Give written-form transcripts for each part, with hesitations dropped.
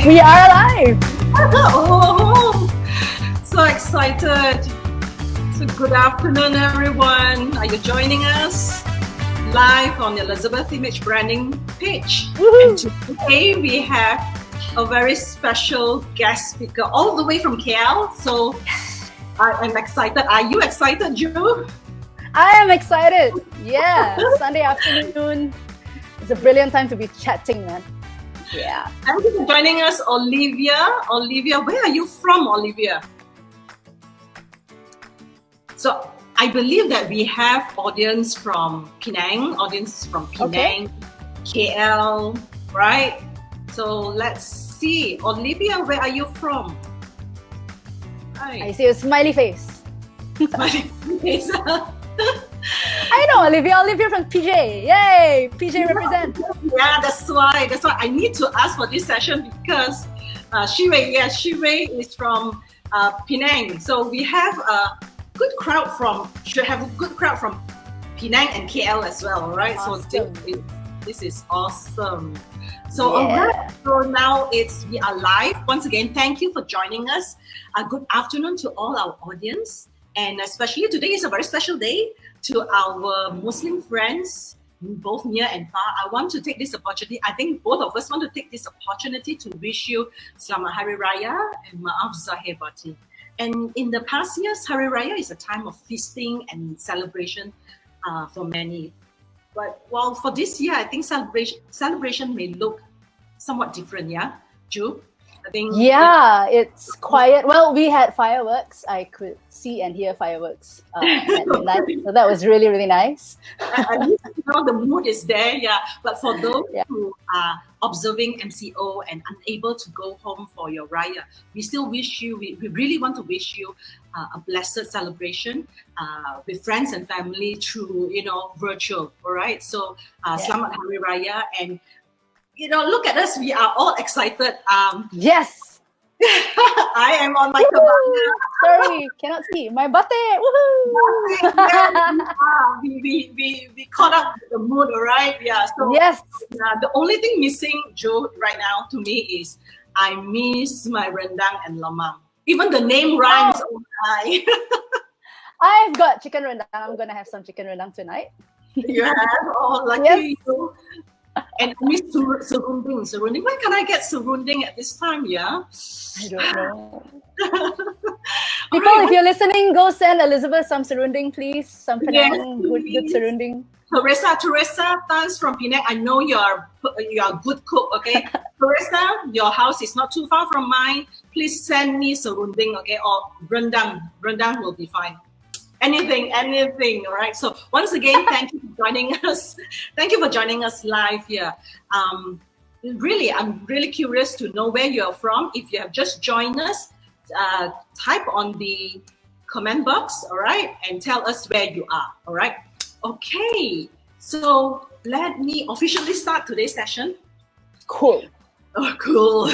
We are alive! Oh, so excited. So good afternoon, everyone. Are you joining us live on the Elizabeth Image Branding page? Woohoo. And today we have a very special guest speaker all the way from KL. So I'm excited. Are you excited, Ju? I am excited. Yeah, Sunday afternoon. It's a brilliant time to be chatting, man. Yeah. Thank you for joining us, Olivia. Olivia, where are you from, Olivia? So I believe that we have audience from Penang, Okay. KL, right? So let's see. Olivia, where are you from? I see a smiley face. Yes. I know, Olivia. Olivia from PJ. Yay! PJ represent. Yeah, that's why I need to ask for this session because Shirei is from Penang. So we have a good crowd from Penang and KL as well, right? Awesome. So this is awesome. So Yeah. alright, so now we are live. Once again, thank you for joining us. Good afternoon to all our audience, and especially today is a very special day to our Muslim friends, both near and far. I want to take this opportunity. I think both of us want to take this opportunity to wish you Selamat Hari Raya and Maaf Zahir Batin. And in the past years, Hari Raya is a time of feasting and celebration for many. But while for this year, I think celebration may look somewhat different, yeah? Ju? I think Yeah, it's quiet. Well, we had fireworks. I could see and hear fireworks at midnight. So that was really, really nice. At least the mood is there, yeah. But for those Yeah. who are observing MCO and unable to go home for your Raya, we still wish you, we really want to wish you a blessed celebration with friends and family through, virtual, all right? So Selamat Hari Raya, and look at us, we are all excited. Yes! I am on my kebaya. Sorry, cannot see. My batik! Woohoo! We caught up with the mood, all right? Yeah. So Yes! the only thing missing, Joe, right now to me is I miss my rendang and lemang. Even the name rhymes. Oh my. I've got chicken rendang. I'm going to have some chicken rendang tonight. You have? Oh, lucky you. And I miss serunding. Where can I get serunding at this time, yeah? I don't know. People, if you're listening, go send Elizabeth some serunding, please. Some Penang, good serunding. Teresa Tan's from Penang. I know you're a good cook, okay? Teresa, your house is not too far from mine. Please send me serunding, okay? Or rendang. Rendang will be fine. Anything, all right? So once again, thank you for joining us. Thank you for joining us live here. I'm really curious to know where you're from. If you have just joined us, type on the comment box, all right? And tell us where you are, all right? Okay, so let me officially start today's session. Cool. Oh, cool.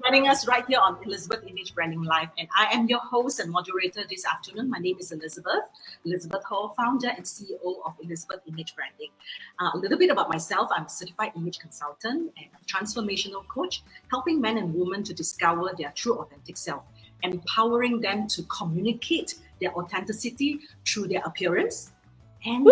Joining us right here on Elizabeth Image Branding Live, and I am your host and moderator this afternoon. My name is Elizabeth Ho, founder and CEO of Elizabeth Image Branding. A little bit about myself: I'm a certified image consultant and a transformational coach, helping men and women to discover their true authentic self, empowering them to communicate their authenticity through their appearance and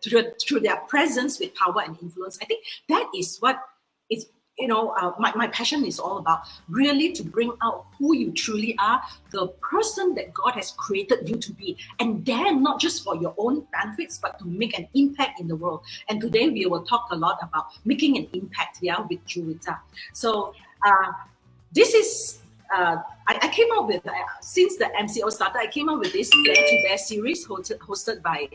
through their presence with power and influence. I think that is what is, my passion is all about, really to bring out who you truly are, the person that God has created you to be, and then not just for your own benefits, but to make an impact in the world. And today we will talk a lot about making an impact, with Juwita. So this is, I came up with, since the MCO started, I came up with this Dare to Bear series hosted by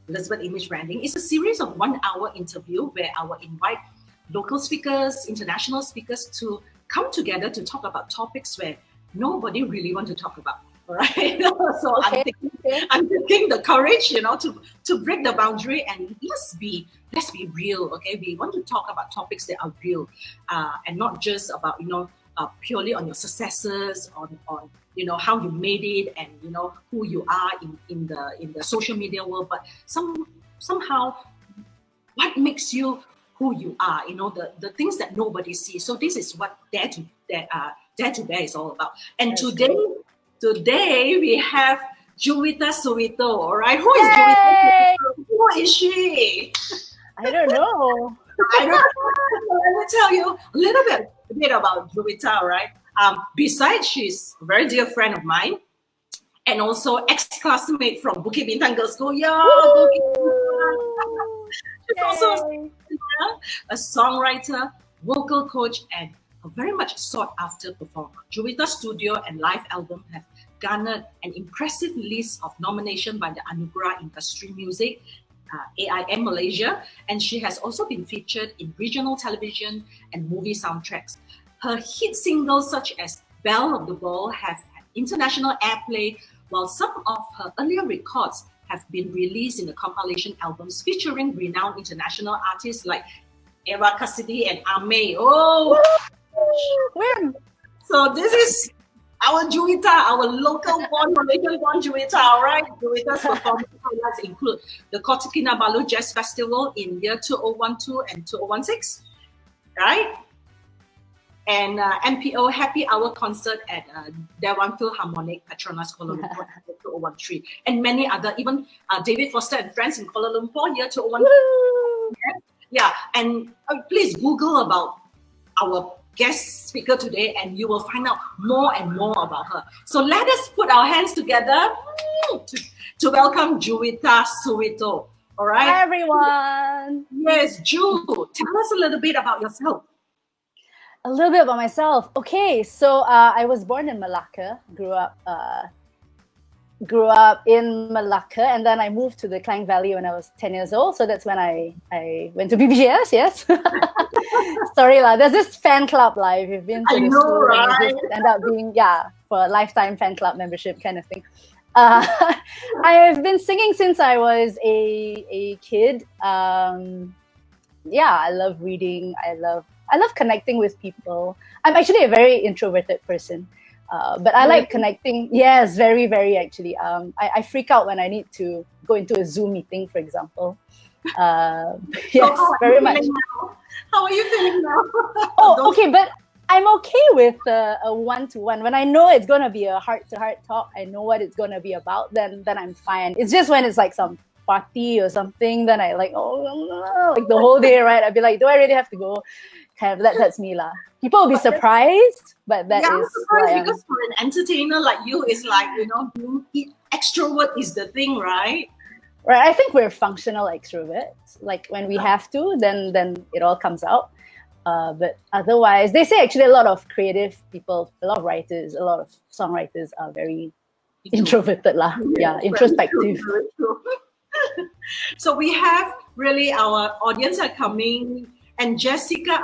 Elizabeth Image Branding. It's a series of 1 hour interview where I will invite local speakers, international speakers to come together to talk about topics where nobody really wants to talk about. All right. So Okay. I'm taking the courage, to break the boundary and let's be real. Okay. We want to talk about topics that are real, and not just about, purely on your successes, on how you made it, and who you are in the social media world, but somehow what makes you who you are, the things that nobody sees. So this is what Dare to Bear is all about. And That's today we have Juwita Suwito, all right? Who is Yay! Juwita? Who is she? I don't know. I don't know. Let me tell you a little bit about Juwita, all right? Besides, she's a very dear friend of mine, and also ex-classmate from Bukit Bintang Girls' School. Yeah, Bukit Bintang. She's also a songwriter, vocal coach, and a very much sought-after performer. Juwita's studio and live album have garnered an impressive list of nominations by the Anugerah Industry Music, AIM Malaysia, and she has also been featured in regional television and movie soundtracks. Her hit singles such as Belle of the Ball have had international airplay, while some of her earlier records have been released in the compilation albums featuring renowned international artists like Eva Cassidy and Ame. Oh, Where? so this is our Juwita, our local born, Malaysian born Juwita, all right? Juwita's performance highlights include the Kota Kinabalu Jazz Festival in year 2012 and 2016, right? And MPO Happy Hour concert at Dewan Philharmonic Petronas Kuala Lumpur in 2013, and many other, even David Foster and Friends in Kuala Lumpur year 2013. Yeah, and please Google about our guest speaker today, and you will find out more and more about her. So let us put our hands together to welcome Juwita Suwito. All right. Hi, everyone. Yes, Ju, tell us a little bit about yourself. A little bit about myself. Okay, so I was born in Malacca, grew up in Malacca, and then I moved to the Klang Valley when I was 10 years old. So that's when I went to BBS, yes. Sorry, there's this fan club, if you've been to the school, right? It just end up being, for a lifetime fan club membership kind of thing. I have been singing since I was a kid. I love reading. I love connecting with people. I'm actually a very introverted person. But I like connecting. Yes, very, very actually. I freak out when I need to go into a Zoom meeting, for example. Yes, very much. How are you feeling now? Oh, okay, but I'm okay with a one-to-one. When I know it's going to be a heart-to-heart talk, I know what it's going to be about, then I'm fine. It's just when it's like some party or something, then I like the whole day, right? I'd be like, do I really have to go? Kind of, that's me lah. People will be surprised, but that is who I am. Because for an entertainer like you, it's like, being extrovert is the thing, right? Right. I think we're functional extroverts. Like when we have to, then it all comes out. But otherwise, they say actually a lot of creative people, a lot of writers, a lot of songwriters are very introverted lah. Yeah, introspective. Very true. So we have really our audience are coming. And Jessica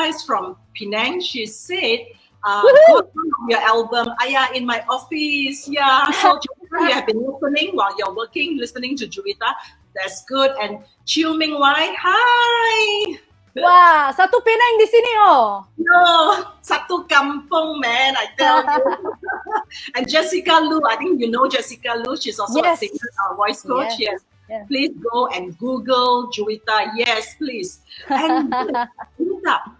is from Penang. She said, go on your album. In my office. Yeah. So you have been listening while you're working, listening to Juwita. That's good. And Chiu Ming Wai, hi. Wah, satu Penang di sini oh. No, satu kampung, man, I tell you. And Jessica Lu, I think you know Jessica Lu. She's also a singer, a voice coach. Yes. Yeah. Please go and Google Juwita. Yes, please. And Juwita,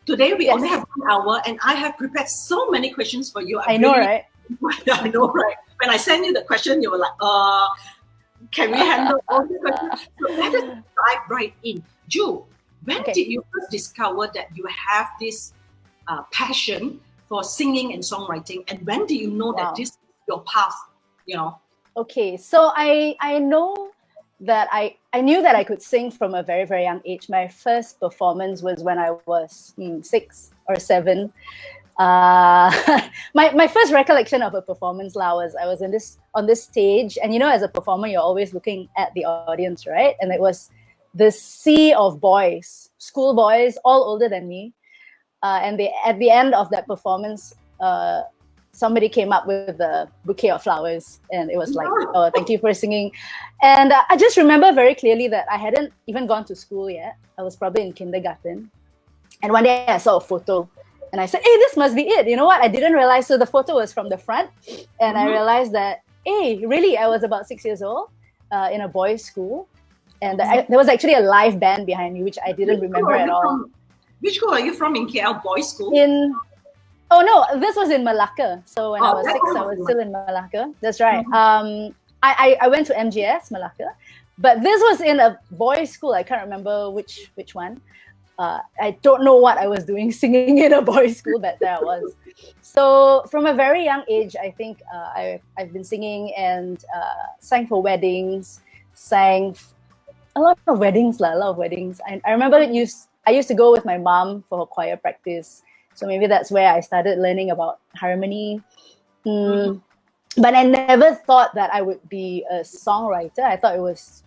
today we only have 1 hour, and I have prepared so many questions for you. I know, right? I know, right? When I sent you the question, you were like, can we handle all the questions? So let us dive right in. Ju, when did you first discover that you have this passion for singing and songwriting? And when do you know that this is your path, Okay, so I know that I knew that I could sing from a very, very young age. My first performance was when I was 6 or 7. My first recollection of a performance was I was on this stage, and as a performer, you're always looking at the audience, right? And it was this sea of boys, school boys, all older than me. And at the end of that performance, somebody came up with a bouquet of flowers, and it was like, oh, thank you for singing. And I just remember very clearly that I hadn't even gone to school yet. I was probably in kindergarten. And one day I saw a photo, and I said, hey, this must be it. You know what? I didn't realize. So the photo was from the front, and I realized that, hey, really, I was about 6 years old in a boys' school. And there was actually a live band behind me, which I didn't remember at all. Which school are you from in KL? Boys' school? Oh no, this was in Malacca. So when I was 6, I was still in Malacca. That's right. I went to MGS Malacca, but this was in a boys' school. I can't remember which one. I don't know what I was doing singing in a boys' school, but there I was. So from a very young age, I think I've been singing and sang for weddings, sang a lot of weddings. I remember I used to go with my mom for choir practice. So maybe that's where I started learning about harmony. But I never thought that I would be a songwriter. I thought it was,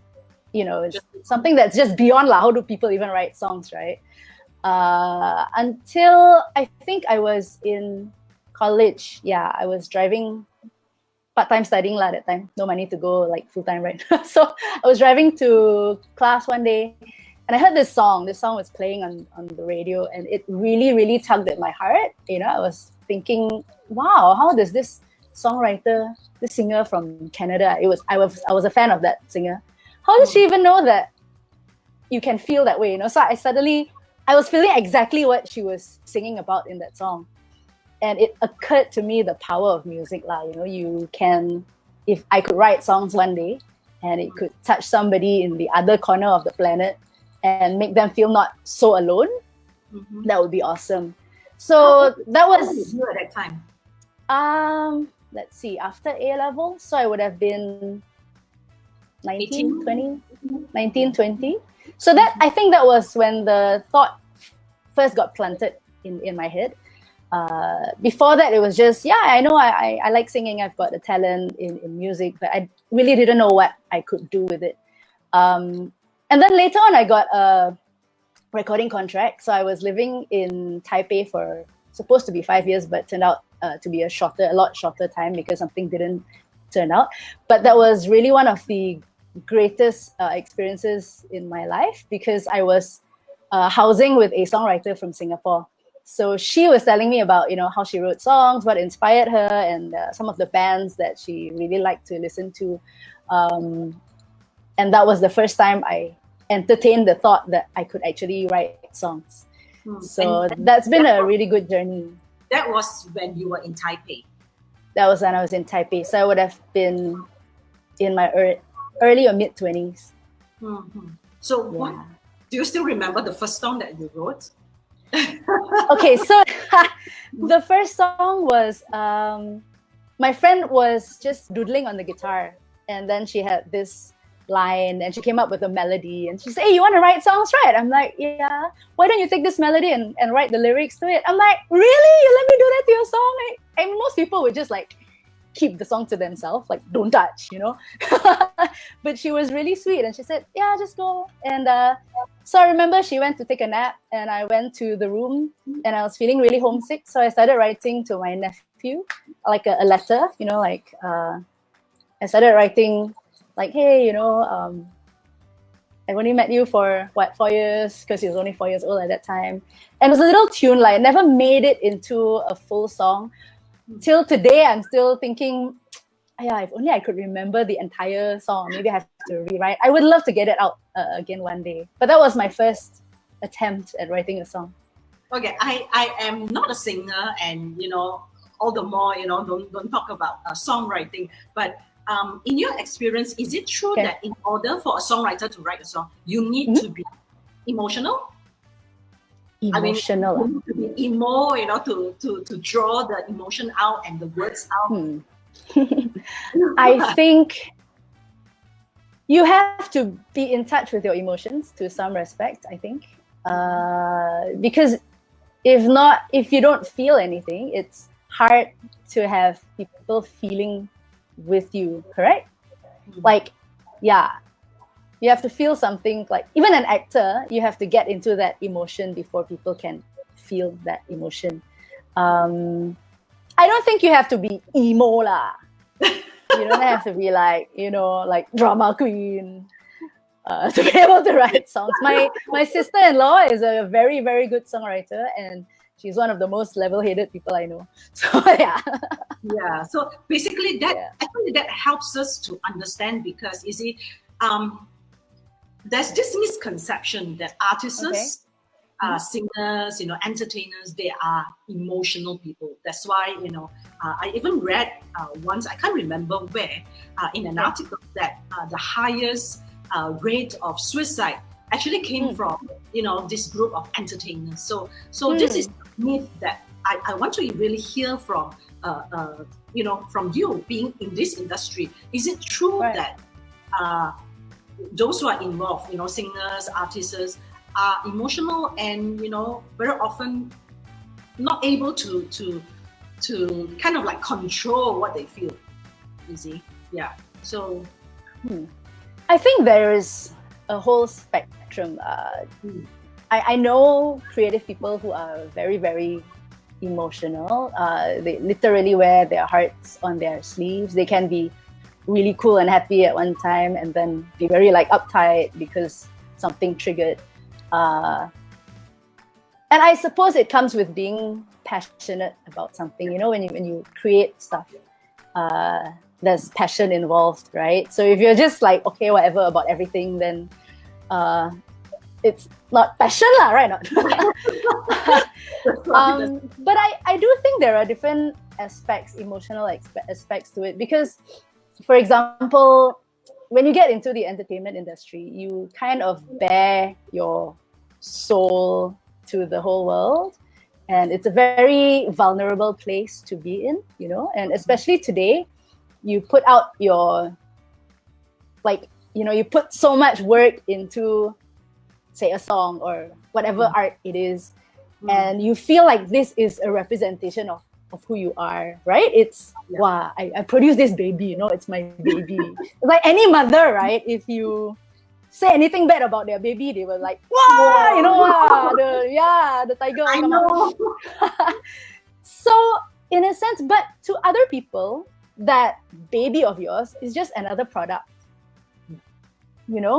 it's something that's just beyond how do people even write songs, right? Until I think I was in college. Yeah, I was driving, part-time studying at that time. No money to go like full-time, right? So I was driving to class one day, and I heard this song. This song was playing on the radio, and it really, really tugged at my heart. I was thinking, wow, how does this songwriter, this singer from Canada, I was a fan of that singer. How does she even know that you can feel that way? So I was feeling exactly what she was singing about in that song. And it occurred to me the power of music. You can, if I could write songs one day and it could touch somebody in the other corner of the planet and make them feel not so alone, that would be awesome. So that was at that time. Let's see, after A level, so I would have been 19, 20. So that, I think that was when the thought first got planted in my head. Before that, it was just, I know I like singing. I've got a talent in music, but I really didn't know what I could do with it. And then later on, I got a recording contract. So I was living in Taipei for supposed to be 5 years, but turned out to be a lot shorter time because something didn't turn out. But that was really one of the greatest experiences in my life because I was housing with a songwriter from Singapore. So she was telling me about, how she wrote songs, what inspired her, and some of the bands that she really liked to listen to. And that was the first time I entertained the thought that I could actually write songs. So that's been a really good journey. That was when you were in Taipei? That was when I was in Taipei. So I would have been in my early or mid-20s. So what, do you still remember the first song that you wrote? Okay, so the first song was, my friend was just doodling on the guitar, and then she had this line and she came up with a melody and she said, "Hey, you want to write songs, right?" I'm like, "Yeah, why don't you take this melody and write the lyrics to it?" I'm like, "Really? You let me do that to your song?" And most people would just like keep the song to themselves, like don't touch, But she was really sweet and she said, "Yeah, just go." And so I remember she went to take a nap and I went to the room and I was feeling really homesick. So I started writing to my nephew, like a letter, I started writing like, "Hey, I've only met you for 4 years," because he was only 4 years old at that time. And it was a little tune, like I never made it into a full song. Till today, I'm still thinking, if only I could remember the entire song. Maybe I have to rewrite. I would love to get it out again one day. But that was my first attempt at writing a song. Okay, I am not a singer, and all the more don't talk about songwriting. But in your experience, is it true that in order for a songwriter to write a song, you need to be emotional? Emotional. To be emo, to draw the emotion out and the words out. I think you have to be in touch with your emotions to some respect, I think. Because if you don't feel anything, it's hard to have people feeling with you, correct? Like, you have to feel something. Like even an actor, you have to get into that emotion before people can feel that emotion. I don't think you have to be emo lah. You don't have to be like, like drama queen to be able to write songs. My sister-in-law is a very, very good songwriter, and she's one of the most level-headed people I know. So yeah. So basically, I think that helps us to understand, because you see, there's this misconception that artists, singers, entertainers, they are emotional people. That's why, I even read once, I can't remember where, in an article that the highest rate of suicide actually came from, this group of entertainers. So this is a myth that I want to really hear from, from you being in this industry. Is it true that those who are involved, singers, artists, are emotional and, very often not able to kind of like control what they feel, you see? Yeah. So I think there is a whole spectrum. I know creative people who are very, very emotional. They literally wear their hearts on their sleeves. They can be really cool and happy at one time and then be very like uptight because something triggered. And I suppose it comes with being passionate about something. When you create stuff, there's passion involved, right? So if you're just like, okay, whatever about everything, then it's not passion lah, right? But I do think there are different aspects, emotional aspects to it, because, for example, when you get into the entertainment industry, you kind of bare your soul to the whole world, and it's a very vulnerable place to be in, and especially today, you put out your, you put so much work into, say, a song or whatever art it is, and you feel like this is a representation of who you are, right? It's, wow, I produced this baby, it's my baby. It's like any mother, right? If you say anything bad about their baby, they were like, wow, the tiger. I know. So, in a sense, but to other people, that baby of yours is just another product.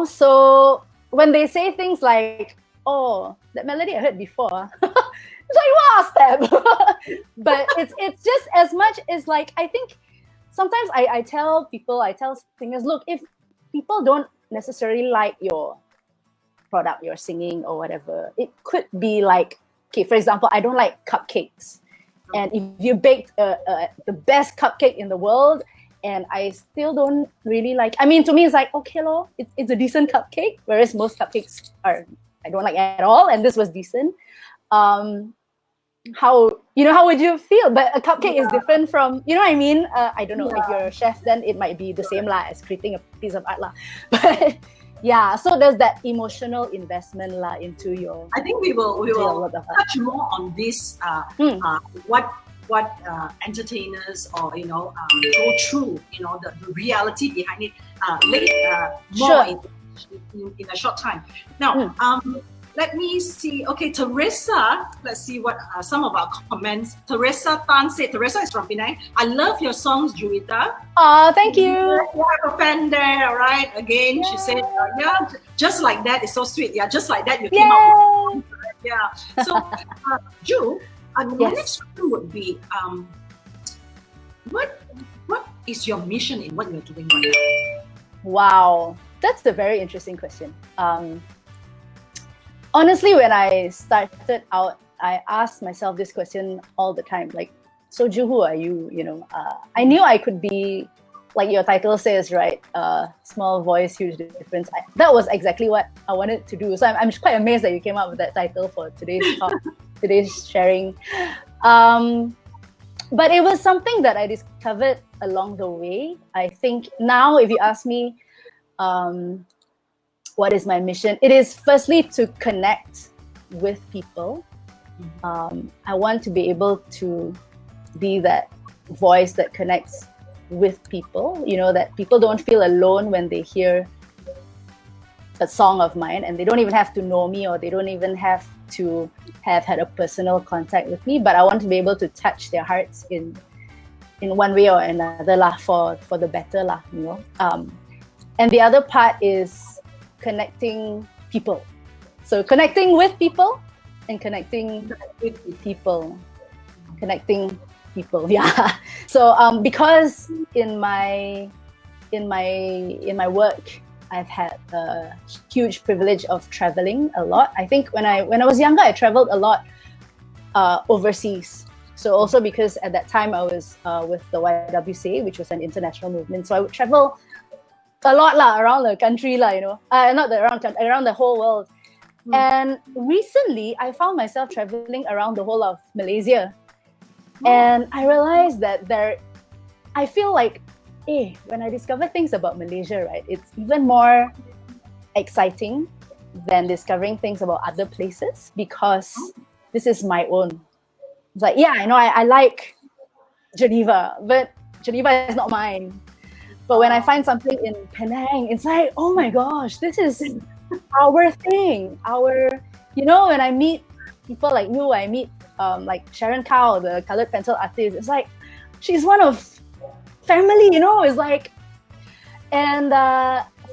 So when they say things like, oh, that melody I heard before, it's like, wow, step. But it's just as much as like, I think sometimes I tell singers, look, if people don't necessarily like your product, your singing or whatever, it could be like, okay, for example, I don't like cupcakes. And if you baked the best cupcake in the world, and I still don't really like, to me, it's like, okay, it's a decent cupcake, whereas most cupcakes I don't like at all, and this was decent. How would you feel? But a cupcake is different from, I mean? I don't know, if you're a chef, then it might be the same lah as creating a piece of art lah. But yeah, so there's that emotional investment lah into your. I think we will touch more on this. What entertainers or go through, the reality behind it more in a short time. Now, let me see. Okay, Teresa. Let's see what some of our comments. Teresa Tan said. Teresa is from Penang. I love your songs, Juwita. Oh, thank you. You have a fan there, right? Again, she said, just like that. It's so sweet. Yeah, just like that. You came up with songs. Yeah. So, Ju, my next question would be, what is your mission in what you're doing right now? Wow, that's a very interesting question. Honestly, when I started out, I asked myself this question all the time, like, so Ju, who are you? I knew I could be, like your title says, right? Small voice, huge difference. That was exactly what I wanted to do. So I'm quite amazed that you came up with that title for today's talk, today's sharing. But it was something that I discovered along the way. I think now, if you ask me, what is my mission? It is firstly to connect with people. I want to be able to be that voice that connects with people, that people don't feel alone when they hear a song of mine, and they don't even have to know me, or they don't even have to have had a personal contact with me, but I want to be able to touch their hearts in one way or another lah, for the better lah, and the other part is connecting people. So connecting with people and connecting with people. Connecting people, yeah. So because in my work, I've had the huge privilege of traveling a lot. I think when I was younger, I traveled a lot overseas. So also because at that time I was with the YWCA, which was an international movement. So I would travel a lot around the country, around the whole world. And recently, I found myself traveling around the whole of Malaysia. And I realized that I feel like, when I discover things about Malaysia, right, it's even more exciting than discovering things about other places because this is my own. It's like, yeah, I know I like Geneva, but Geneva is not mine. But when I find something in Penang, it's like, oh my gosh, this is our thing. When I meet people like you, I meet like Sharon Cow, the colored pencil artist. It's like, she's one of family, it's like, and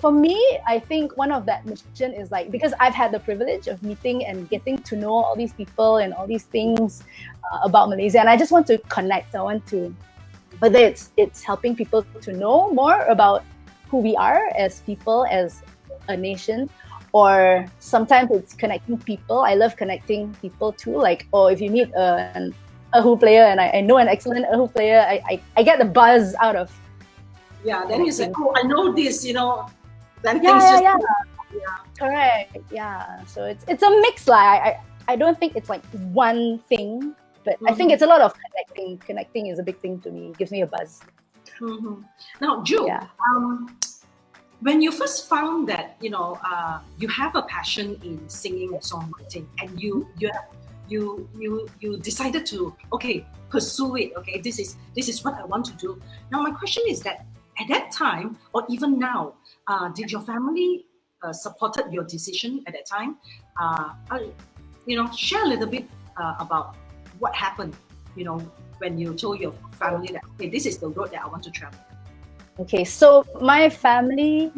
for me, I think one of that mission is like, because I've had the privilege of meeting and getting to know all these people and all these things about Malaysia, and I just want to connect. I want to, whether it's helping people to know more about who we are as people, as a nation, or sometimes it's connecting people. I love connecting people too. Like, if you meet an Erhu player, and I know an excellent Erhu player, I get the buzz out of. Yeah, then you say, I know this, Then yeah. Correct. Yeah. So it's a mix. Like I don't think it's like one thing, but I think it's a lot of connecting. Connecting is a big thing to me. It gives me a buzz. Now, Ju, when you first found that you have a passion in singing and songwriting, and you decided to pursue it. Okay, this is what I want to do. Now, my question is that at that time, or even now, did your family supported your decision at that time? Share a little bit about what happened. When you told your family that this is the road that I want to travel. Okay, so my family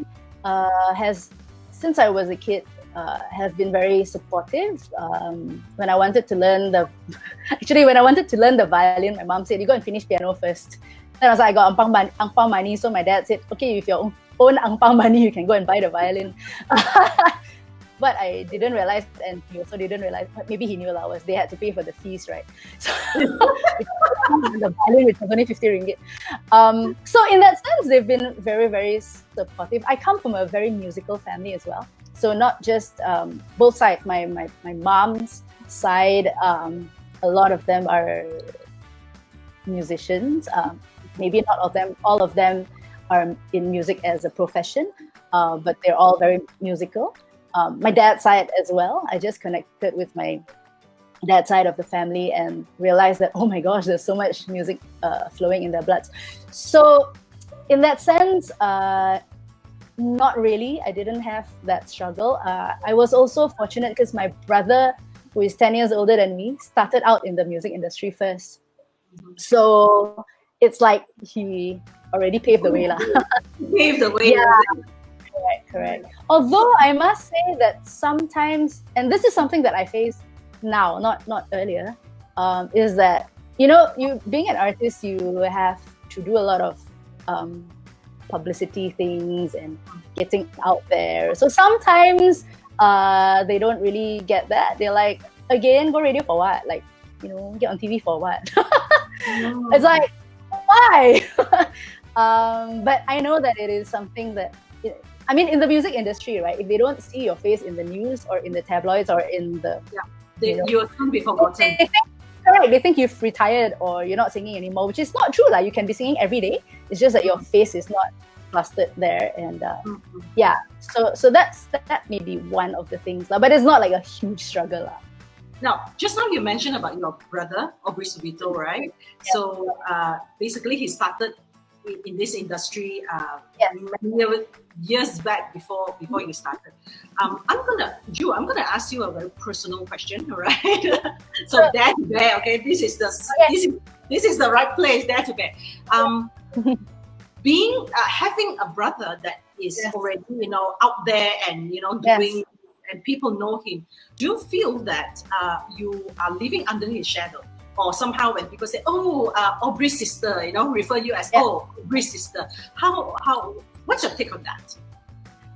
has, since I was a kid, have been very supportive. When I wanted to learn the violin, my mom said, you go and finish piano first. Then I was like, I got ang pao money, so my dad said, okay, with your own ang pao money, you can go and buy the violin. But I didn't realize, and he also didn't realize, but maybe he knew they had to pay for the fees, right? So the violin, which was only 50 ringgit. So in that sense, they've been very, very supportive. I come from a very musical family as well. So not just both sides, my mom's side, a lot of them are musicians. Maybe not all of them are in music as a profession, but they're all very musical. My dad's side as well. I just connected with my dad's side of the family and realized that, oh my gosh, there's so much music flowing in their bloods. So in that sense, not really. I didn't have that struggle. I was also fortunate because my brother, who is 10 years older than me, started out in the music industry first. So it's like he already paved the way. Paved the way. Yeah. Correct. Although I must say that sometimes, and this is something that I face now, not earlier, is that, you being an artist, you have to do a lot of publicity things and getting out there. So sometimes they don't really get that. They're like, again, go radio for what? Like, get on TV for what? It's like, why? But I know that it is something that, in the music industry, right? If they don't see your face in the news or in the tabloids or in the... Yeah, you'll soon be forgotten. They think you've retired or you're not singing anymore, which is not true. Like, you can be singing every day. It's just that your face is not plastered there. And so that may be one of the things. But it's not like a huge struggle. Now, just now you mentioned about your brother, Aubrey Suwito, right? Yeah. So basically he started in this industry many years back before you started. I'm gonna ask you a very personal question, right? So Dare to Bear, okay, this is the right place, Dare to Bear. Being having a brother that is already out there and doing and people know him. Do you feel that you are living under his shadow? Or somehow when people say, Aubrey's sister, refer you as, Aubrey's sister. How? What's your take on that?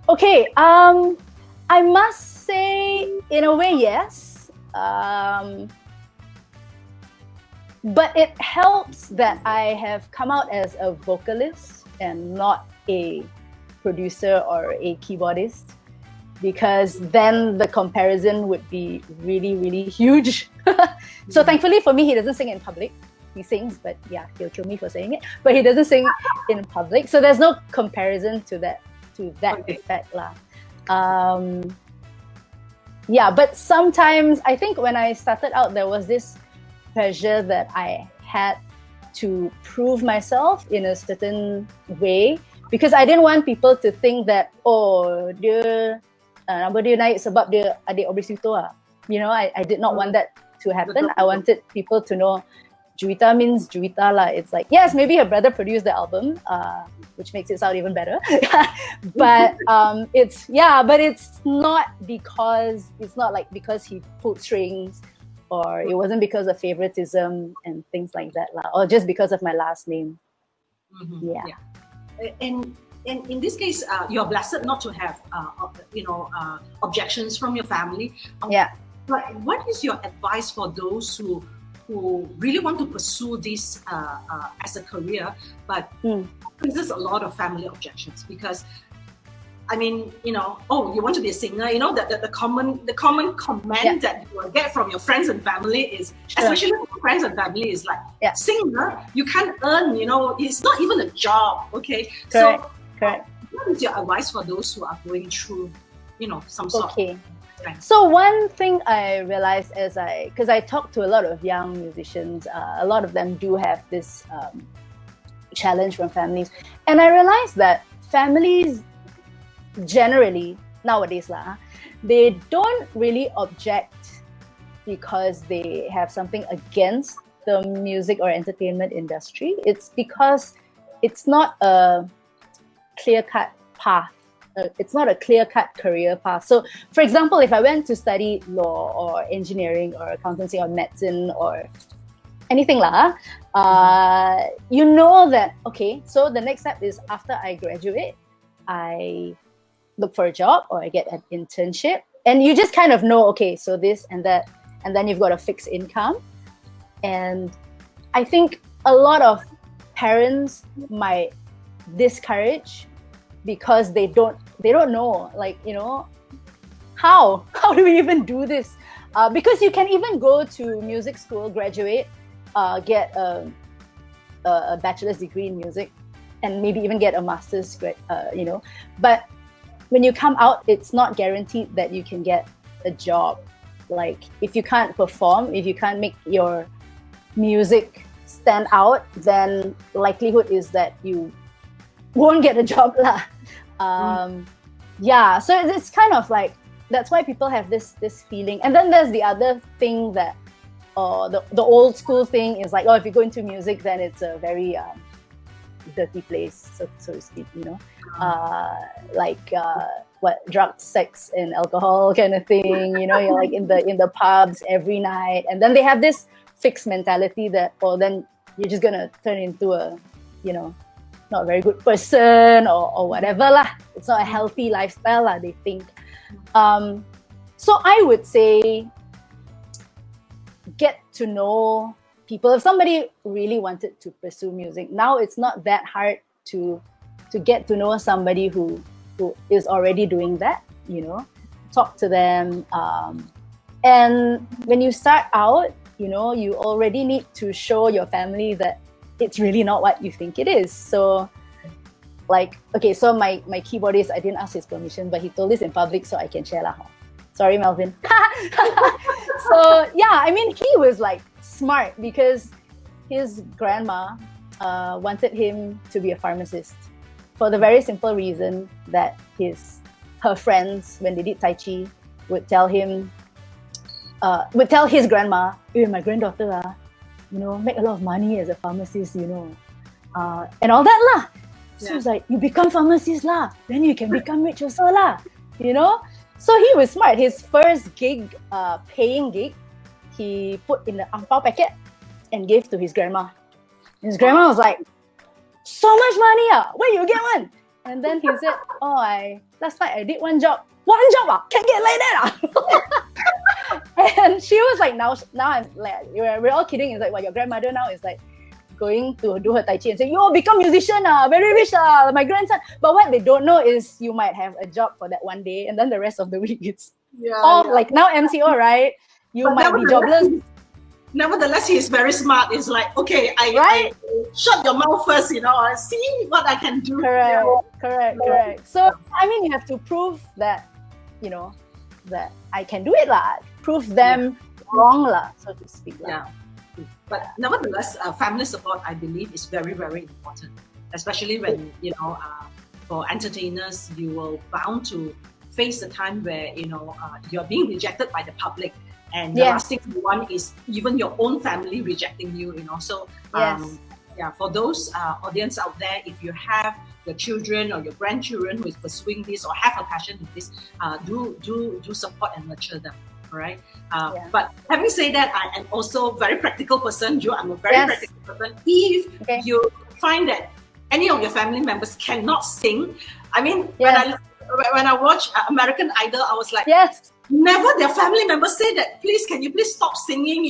Okay, I must say, in a way, yes. But it helps that I have come out as a vocalist and not a producer or a keyboardist, because then the comparison would be really, really huge. So thankfully for me, he doesn't sing in public. He sings, but yeah, he'll kill me for saying it. But he doesn't sing in public, so there's no comparison to that effect lah. Yeah, but sometimes I think when I started out, there was this pressure that I had to prove myself in a certain way, because I didn't want people to think that, oh, dia nama dia naik sebab dia adik Aubrey Suwito lah. You know, I did not want that to happen. I wanted people to know Juwita means Juwita lah. It's like, yes, maybe her brother produced the album, which makes it sound even better. But it's not like because he pulled strings, or it wasn't because of favoritism and things like that lah, or just because of my last name. Yeah. And in this case, you're blessed not to have objections from your family. Yeah. But what is your advice for those who really want to pursue this as a career, but faces a lot of family objections? Because I mean, oh, you want to be a singer, the common comment that you will get from your friends and family is, especially from friends and family, is like, singer, you can't earn, it's not even a job, okay? Correct. What is your advice for those who are going through, some sort of... So one thing I realized because I talk to a lot of young musicians, a lot of them do have this challenge from families. And I realized that families generally, nowadays, they don't really object because they have something against the music or entertainment industry. It's because it's not a clear-cut path. It's not a clear-cut career path. So, for example, if I went to study law or engineering or accountancy or medicine or anything that, okay, so the next step is after I graduate, I look for a job or I get an internship. And you just kind of know, okay, so this and that, and then you've got a fixed income. And I think a lot of parents might discourage because they don't know, like, how do we even do this? Because you can even go to music school, graduate, get a bachelor's degree in music, and maybe even get a master's, but when you come out, it's not guaranteed that you can get a job. Like, if you can't perform, if you can't make your music stand out, then the likelihood is that you won't get a job lah. Yeah, so it's kind of like, that's why people have this feeling. And then there's the other thing that the old school thing is like, oh, if you go into music, then it's a very dirty place, so to speak, like drugs, sex, and alcohol kind of thing. You're like in the pubs every night, and then they have this fixed mentality that, then you're just gonna turn into a, not a very good person or whatever lah. It's not a healthy lifestyle lah, they think. So I would say, get to know people. If somebody really wanted to pursue music, now it's not that hard to get to know somebody who is already doing that, talk to them. And when you start out, you already need to show your family that it's really not what you think it is. So, like, okay, so my keyboardist, I didn't ask his permission, but he told this in public, so I can share lah. Sorry, Melvin. So yeah, I mean, he was like smart because his grandma wanted him to be a pharmacist for the very simple reason that her friends, when they did Tai Chi, would tell his grandma, my granddaughter, make a lot of money as a pharmacist, and all that lah. So it's like, you become pharmacist lah, then you can become rich also lah, So he was smart. His first gig, paying gig, he put in the ang pao packet and gave to his grandma. His grandma was like, so much money, where you get one? And then he said, oh, I last night I did one job. One job, can get like that. And she was like, now I'm like, we're all kidding. It's like, well, your grandmother now is like going to do her Tai Chi and say, yo, become musician, very rich, my grandson. But what they don't know is you might have a job for that one day, and then the rest of the week it's off. Like now MCO, right? You might be jobless. Nevertheless, he is very smart. It's like, okay, I shut your mouth first, see what I can do. Correct. So, I mean, you have to prove that, that I can do it, lah. Prove them wrong, lah, so to speak. Yeah. But nevertheless, family support, I believe, is very, very important. Especially when, for entertainers, you will bound to face the time where, you're being rejected by the public. And the last thing you want is even your own family rejecting you, So, for those audience out there, if you have your children or your grandchildren who is pursuing this or have a passion in this, do support and nurture them. All right. But having said that, I am also a very practical person. I'm a very practical person. If you find that any of your family members cannot sing, I mean, when I watch American Idol, I was like, never their family members say that, can you please stop singing,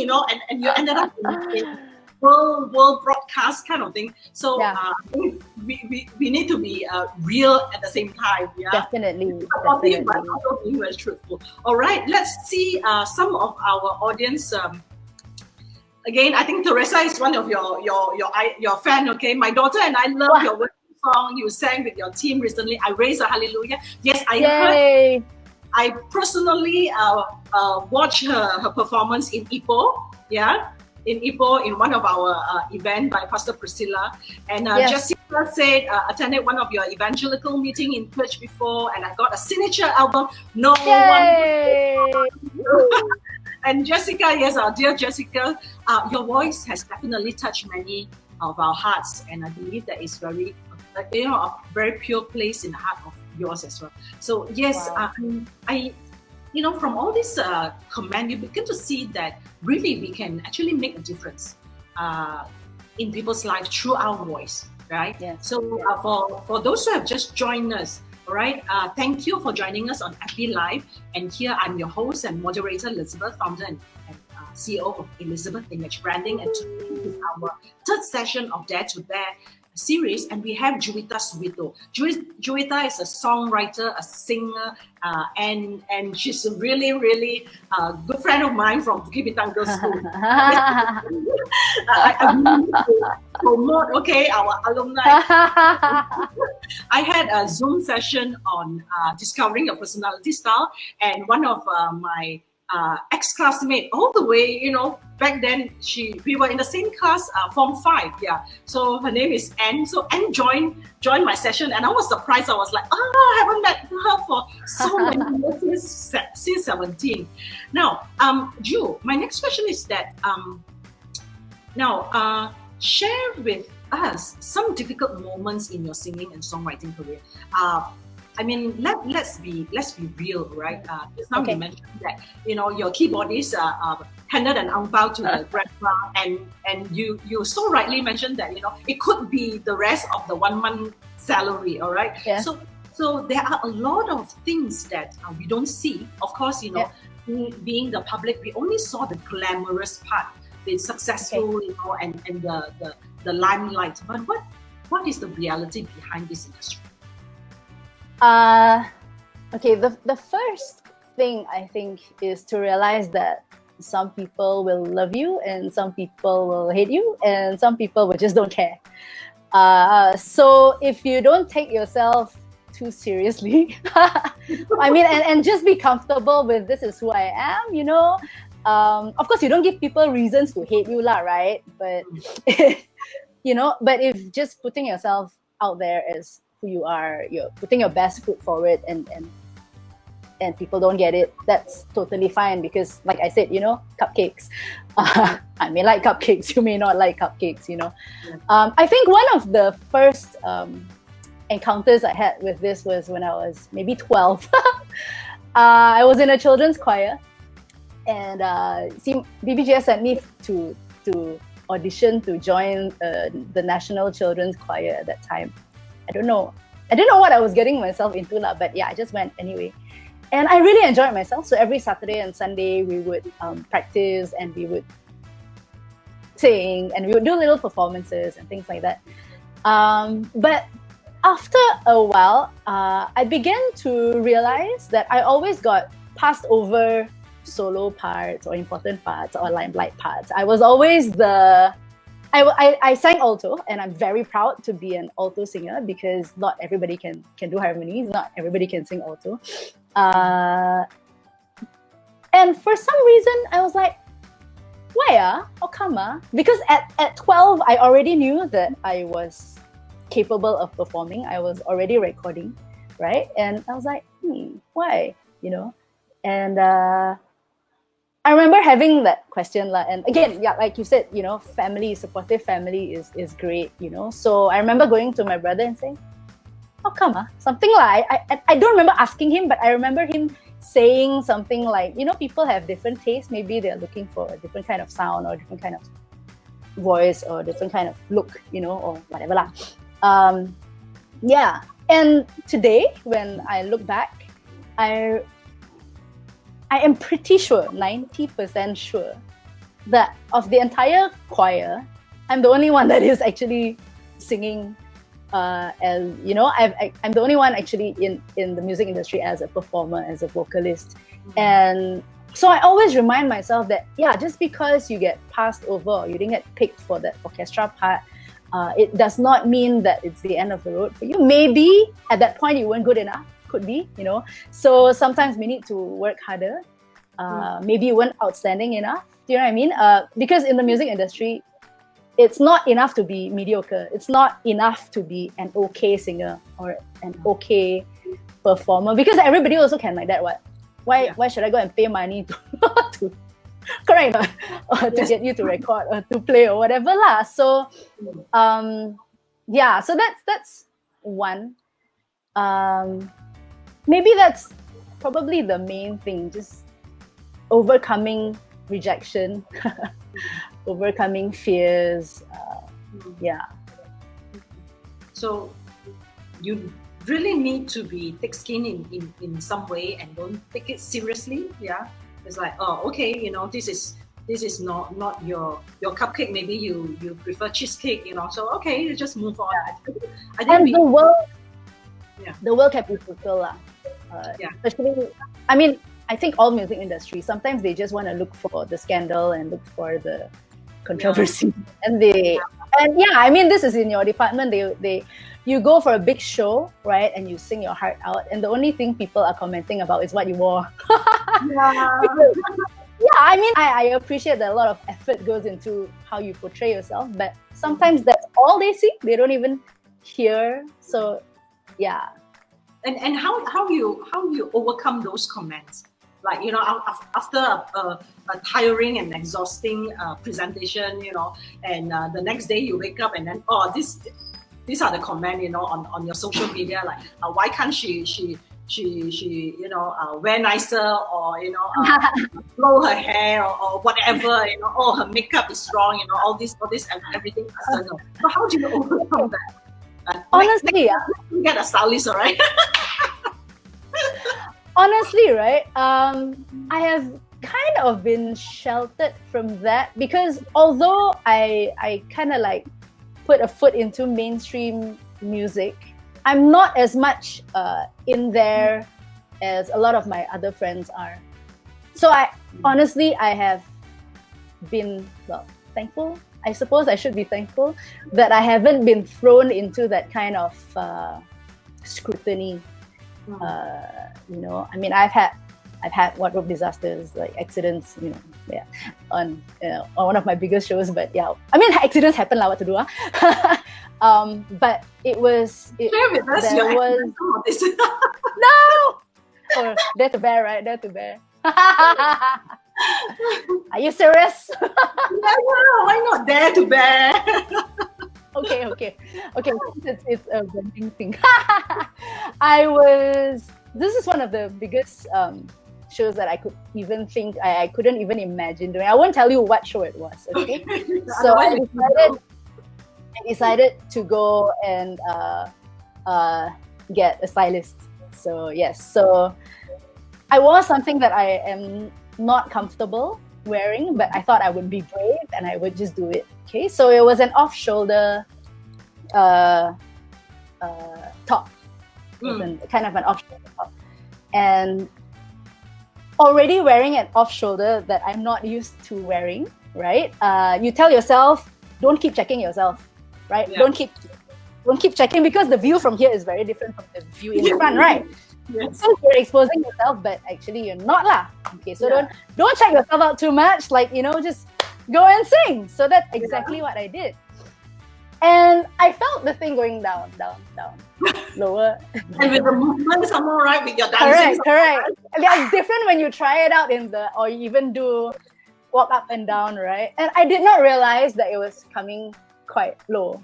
and you ended up in world broadcast kind of thing. So we need to be real at the same time. Yeah, definitely. But also being very truthful. All right, let's see some of our audience. Again, I think Teresa is one of your fan. Okay, my daughter and I love your song you sang with your team recently. I Raise a Hallelujah. Yes, I heard. I personally watched her performance in Ipoh. Yeah. In Ipoh, in one of our event by Pastor Priscilla. And Jessica said, attended one of your evangelical meeting in church before, and I got a signature album. No one. And Jessica, yes, our dear Jessica, your voice has definitely touched many of our hearts, and I believe that is very, a very pure place in the heart of yours as well. So yes, I from all this comment, you begin to see that really we can actually make a difference in people's lives through our voice, right? Yeah. So for those who have just joined us, all right, thank you for joining us on FB Live. And here I'm your host and moderator, Elizabeth, founder and CEO of Elizabeth Image Branding. And today is our third session of Dare to Dare series, and we have Juwita Suwito. Juwita is a songwriter, a singer, and she's a really, really good friend of mine from Bukit Bintang Girls School. I need to promote, our alumni. I had a Zoom session on discovering your personality style, and one of my ex-classmate all the way, back then we were in the same class, Form 5, so her name is Anne. So Anne joined my session, and I was surprised. I was like, I haven't met her for so many years, since 17. Now, Ju, my next question is that share with us some difficult moments in your singing and songwriting career. I mean, let's be real, right? Just now you mentioned that your keyboardist handed an ang pao to the grandma, and you so rightly mentioned that it could be the rest of the 1 month salary, all right? Yeah. So there are a lot of things that we don't see. Of course, being the public, we only saw the glamorous part, the successful, and the limelight. But what is the reality behind this industry? The first thing I think is to realize that some people will love you and some people will hate you and some people will just don't care. So if you don't take yourself too seriously, I mean, and just be comfortable with this is who I am, of course you don't give people reasons to hate you lah, right? But but if just putting yourself out there as who you are, you're putting your best foot forward, and people don't get it, that's totally fine, because like I said, cupcakes. I may like cupcakes, you may not like cupcakes, I think one of the first encounters I had with this was when I was maybe 12. I was in a children's choir, and BBGS sent me to audition to join the National Children's Choir at that time. I don't know, I didn't know what I was getting myself into, but yeah, I just went anyway. And I really enjoyed myself. So every Saturday and Sunday, we would practice and we would sing and we would do little performances and things like that. But after a while, I began to realize that I always got passed over solo parts or important parts or limelight parts. I was always I sang alto, and I'm very proud to be an alto singer because not everybody can do harmonies, not everybody can sing alto. And for some reason, I was like, why? How come? Because at 12, I already knew that I was capable of performing. I was already recording, right? And I was like, why? And I remember having that question, and again, yeah, like you said, supportive family is great, So I remember going to my brother and saying, how come? Something like, I don't remember asking him, but I remember him saying something like, people have different tastes. Maybe they're looking for a different kind of sound or a different kind of voice or different kind of look, or whatever lah. Yeah. And today, when I look back, I am pretty sure, 90% sure, that of the entire choir, I'm the only one that is actually singing. I'm the only one actually in the music industry as a performer, as a vocalist. And so I always remind myself that, just because you get passed over or you didn't get picked for that orchestra part, it does not mean that it's the end of the road for you. Maybe at that point you weren't good enough, could be, So sometimes we need to work harder. Maybe you weren't outstanding enough. Do you know what I mean? Because in the music industry, it's not enough to be mediocre. It's not enough to be an okay singer or an okay performer, because everybody also can like that. Why should I go and pay money to correct or to get you to record or to play or whatever lah? So so that's one. Maybe that's probably the main thing, just overcoming rejection, overcoming fears. So you really need to be thick-skinned in some way and don't take it seriously. Yeah, it's like, okay, this is not your cupcake. Maybe you prefer cheesecake. So okay, you just move on. And the world can be fulfilled lah. Especially, I think all music industry, sometimes they just want to look for the scandal and look for the controversy. And this is in your department. You go for a big show, right? And you sing your heart out. And the only thing people are commenting about is what you wore. I appreciate that a lot of effort goes into how you portray yourself. But sometimes that's all they see. They don't even hear. So, yeah. And how you overcome those comments? Like, after a tiring and exhausting presentation, and the next day you wake up and then, these are the comments, on your social media, like, why can't she wear nicer, or, blow her hair, or whatever, her makeup is wrong, all this and everything. So how do you overcome that? Honestly, you get a stylist, all right? Honestly, right? I have kind of been sheltered from that, because although I kind of like put a foot into mainstream music, I'm not as much in there as a lot of my other friends are. So I have been, thankful. I suppose I should be thankful that I haven't been thrown into that kind of scrutiny. I've had wardrobe disasters, like accidents, on one of my biggest shows. But accidents happen, what to do, but it was. Share with us your was no. Oh, dare to bear, right? Dare to bear. Are you serious? Why not dare to bear? Okay. It's a branding thing. This is one of the biggest shows that I could even think, I couldn't even imagine doing. I won't tell you what show it was, okay? So I decided to go and get a stylist. So yes, so I wore something that I am not comfortable wearing, but I thought I would be brave and I would just do it. Okay, so it was an off-shoulder uh, top. It was kind of an off-shoulder top, and already wearing an off-shoulder that I'm not used to wearing. Right? You tell yourself, don't keep checking yourself. Right? Yeah. Don't keep checking, because the view from here is very different from the view in the front, right? Yes. So you're exposing yourself, but actually you're not lah. Okay, so don't check yourself out too much. Like, just go and sing. So that's exactly what I did. And I felt the thing going down, lower. And with the movement somewhere, right? With your dancing. Correct. It's different when you try it out or you even do walk up and down, right? And I did not realize that it was coming quite low.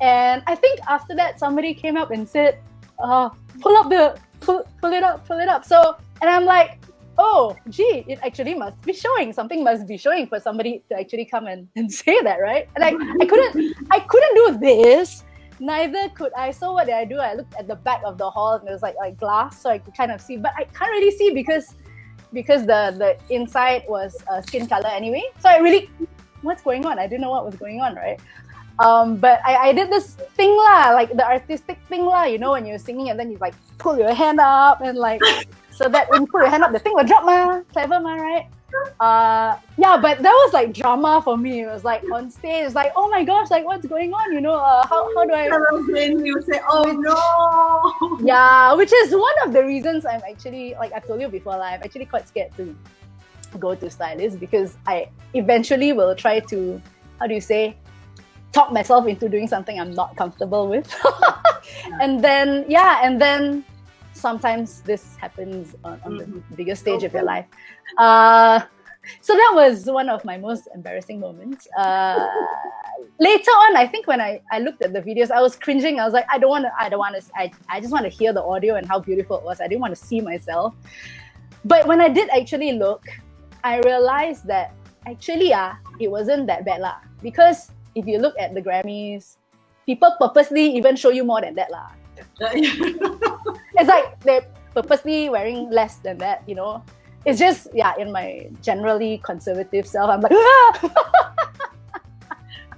And I think after that, somebody came up and said, pull it up. So, and I'm like, oh, gee, it actually must be showing. Something must be showing for somebody to actually come and say that, right? And I couldn't do this. Neither could I. So what did I do? I looked at the back of the hall and there was like glass, so I could kind of see. But I can't really see because the inside was skin color anyway. So what's going on? I didn't know what was going on, right? But I did this thing lah, like the artistic thing lah, when you're singing and then you like pull your hand up and like, so that when you pull your hand up, the thing will drop ma, clever ma, right? Yeah, but that was like drama for me. It was like on stage, like, oh my gosh, like what's going on? How do I? Then you say, oh no. Yeah, which is one of the reasons I'm actually, like I told you before, I'm actually quite scared to go to stylist, because I eventually will try to, how do you say, talk myself into doing something I'm not comfortable with. And then sometimes this happens on the biggest stage of your life. So that was one of my most embarrassing moments. Later on, I think when I looked at the videos, I was cringing. I was like, I just want to hear the audio and how beautiful it was. I didn't want to see myself. But when I did actually look, I realized that actually it wasn't that bad lah. Because if you look at the Grammys, people purposely even show you more than that lah. It's like they're purposely wearing less than that, It's just, in my generally conservative self, I'm like,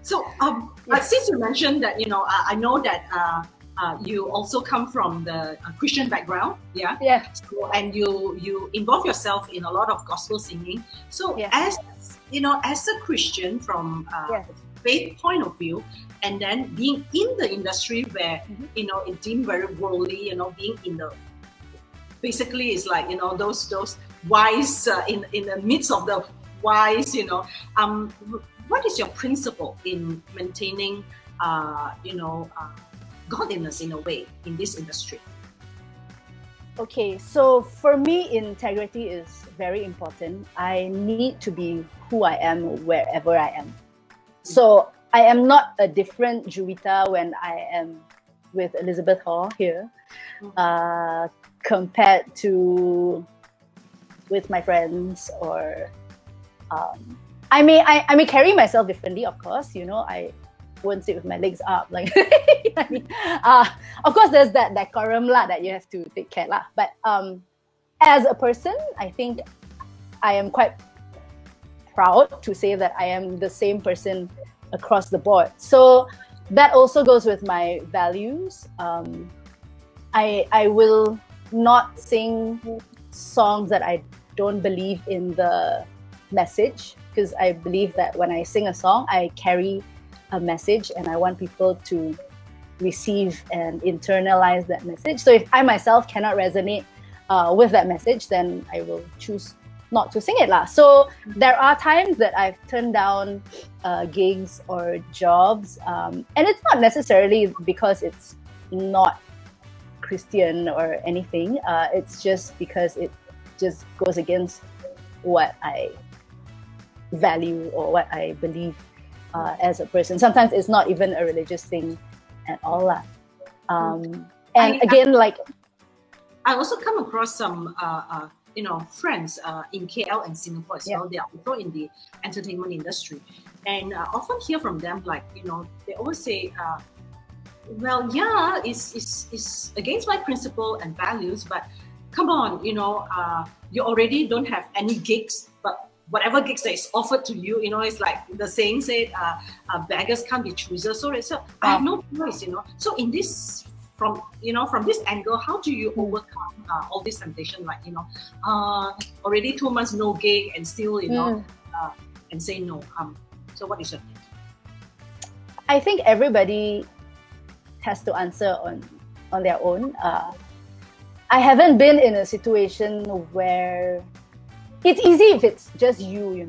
So, since you mentioned that, I know that you also come from the Christian background, yeah? Yeah. So, and you involve yourself in a lot of gospel singing. So, as a Christian from faith point of view, and then being in the industry where it's deemed very worldly, being in the basically it's like those wise in the midst of the wise, what is your principle in maintaining godliness in a way in this industry? Okay, so for me, integrity is very important. I need to be who I am wherever I am. So I am not a different Juwita when I am with Elizabeth Hall here, compared to with my friends, or I may carry myself differently, of course. I won't sit with my legs up, like of course there's that decorum lah that you have to take care lah. But as a person, I think I am quite proud to say that I am the same person across the board. So that also goes with my values. I will not sing songs that I don't believe in the message, because I believe that when I sing a song, I carry a message and I want people to receive and internalize that message. So if I myself cannot resonate with that message, then I will choose not to sing it lah. So there are times that I've turned down gigs or jobs, and it's not necessarily because it's not Christian or anything. It's just because it just goes against what I value or what I believe as a person. Sometimes it's not even a religious thing at all lah. And I also come across some friends in KL and Singapore as well. They are also in the entertainment industry, and often hear from them, like they always say Well, yeah, it's against my principle and values, but come on, you already don't have any gigs, but whatever gigs that is offered to you, it's like the saying said, beggars can't be choosers. So I have no choice, So in this, from this angle, how do you overcome all this temptation? Like, already 2 months no gig and still, and say no. So what is your thing? I think everybody has to answer on their own. I haven't been in a situation where it's easy if it's just you,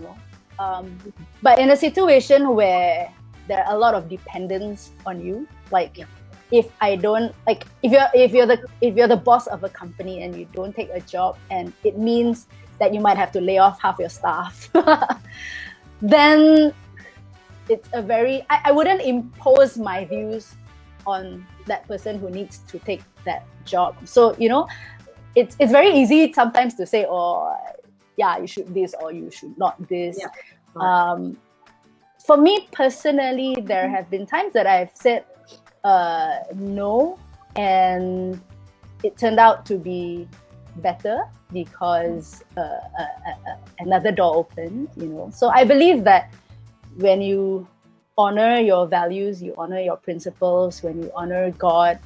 but in a situation where there are a lot of dependents on you, like if you're the boss of a company and you don't take a job and it means that you might have to lay off half your staff, then it's a very I wouldn't impose my views on that person who needs to take that job. So it's very easy sometimes to say, oh yeah, you should this or you should not this. For me personally, there have been times that I've said no, and it turned out to be better because another door opened. So I believe that when you honor your values, you honor your principles, when you honor God,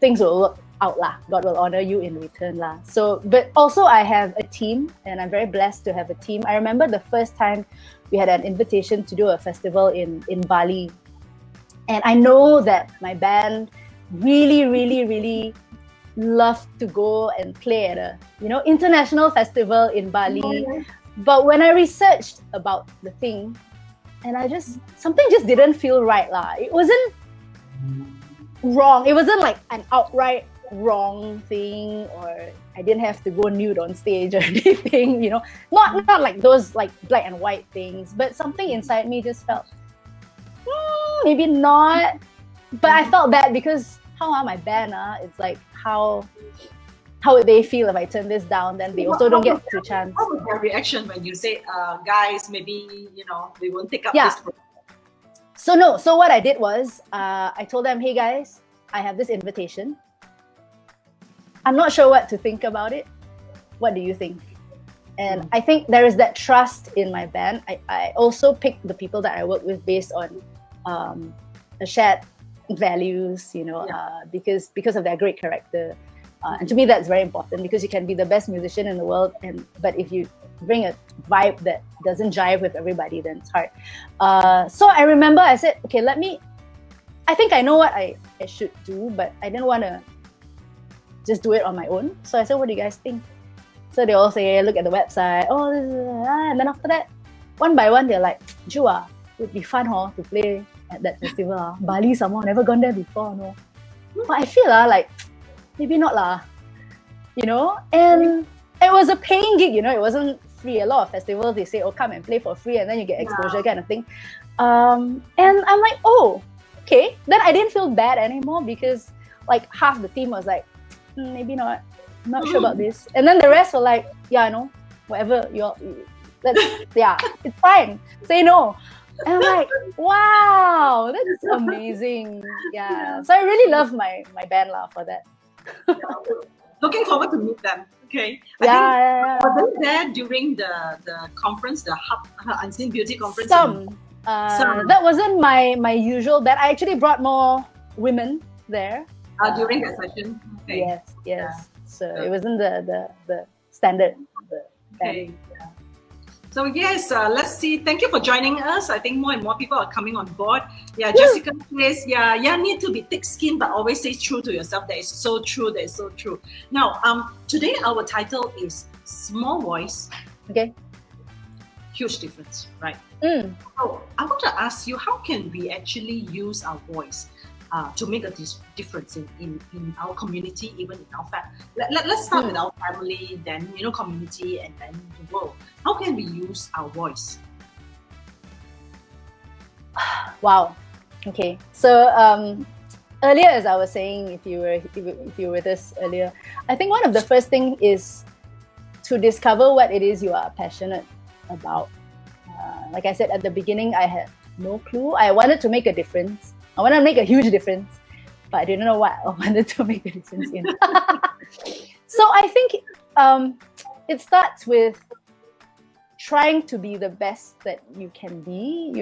things will work out lah. God will honor you in return lah. So, but also I have a team, and I'm very blessed to have a team. I remember the first time we had an invitation to do a festival in Bali, and I know that my band really, really, really loved to go and play at a international festival in Bali. But when I researched about the thing, and something just didn't feel right lah. It wasn't wrong. It wasn't like an outright wrong thing, or I didn't have to go nude on stage or anything, Not like those like black and white things, but something inside me just felt, maybe not. But I felt bad because how are my band? It's like how would they feel if I turn this down? Then they also don't get to chance. What was their reaction when you say, guys, maybe, we won't take up this program? So what I did was, I told them, hey guys, I have this invitation. I'm not sure what to think about it. What do you think? And I think there is that trust in my band. I also pick the people that I work with based on a shared values, because of their great character. And to me, that's very important, because you can be the best musician in the world, but if you bring a vibe that doesn't jive with everybody, then it's hard. So I remember I said, okay, I think I know what I should do, but I didn't want to just do it on my own. So I said, what do you guys think? So they all say, look at the website. Oh, and then after that, one by one, they're like, Jua, it would be fun to play at that festival. Bali, someone never gone there before, no. But I feel like, maybe not lah, and it was a paying gig, it wasn't free. A lot of festivals, they say, oh, come and play for free and then you get exposure kind of thing. And I'm like, oh, okay. Then I didn't feel bad anymore, because like half the team was like, maybe not, I'm not sure about this. And then the rest were like, yeah, no, whatever, it's fine, say no. And I'm like, wow, that's amazing. Yeah, so I really love my band lah for that. Looking forward to meet them. Okay. Yeah. Were they there during the conference, the Hub Unseen Beauty conference? Some. That wasn't my usual band. I actually brought more women there. During that session? Okay. Yes. Yeah. So it wasn't the standard band. Okay. Yeah. So yes, let's see. Thank you for joining us. I think more and more people are coming on board. Yeah, Jessica says, need to be thick-skinned, but always stay true to yourself. That is so true. That is so true. Now, today our title is Small Voice. Okay. Huge difference, right? So I want to ask you, how can we actually use our voice to make a difference in our community, even in our family? Let's start with our family, then community, and then the world. How can we use our voice? Wow. Okay. So earlier, as I was saying, if you were with us earlier, I think one of the first thing is to discover what it is you are passionate about. Like I said at the beginning, I had no clue. I wanted to make a difference. I want to make a huge difference, but I didn't know what I wanted to make a difference in. So I think it starts with trying to be the best that you can be,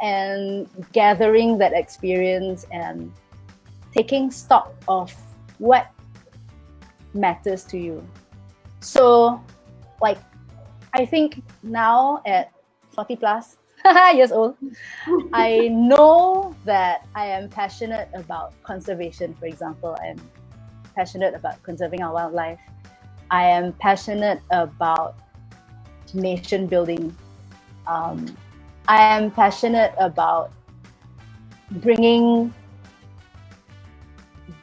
and gathering that experience and taking stock of what matters to you. So, like, I think now at 40 plus years old, I know that I am passionate about conservation, for example. I'm passionate about conserving our wildlife. I am passionate about nation building. I am passionate about bringing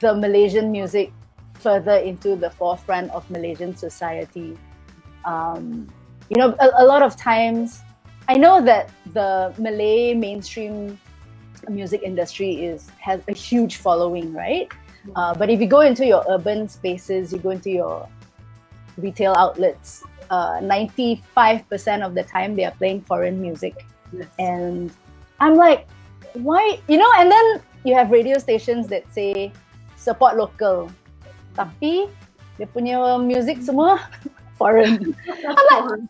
the Malaysian music further into the forefront of Malaysian society. A lot of times, I know that the Malay mainstream music industry has a huge following, right? But if you go into your urban spaces, you go into your retail outlets, 95% of the time they are playing foreign music. Yes. And I'm like, why? And then you have radio stations that say support local, tapi dia punya music semua foreign. I'm like,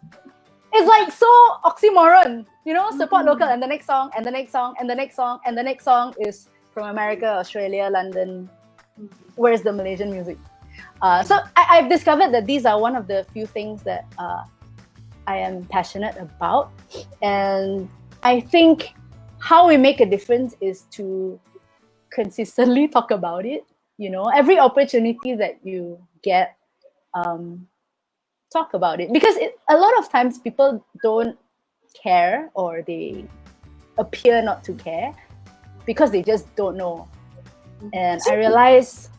it's like so oxymoron, support local, and the next song, and the next song, and the next song, and the next song is from America, Australia, London. Where's the Malaysian music? So I've discovered that these are one of the few things that I am passionate about. And I think how we make a difference is to consistently talk about it. Every opportunity that you get, talk about it. Because a lot of times people don't care, or they appear not to care because they just don't know. And I realize...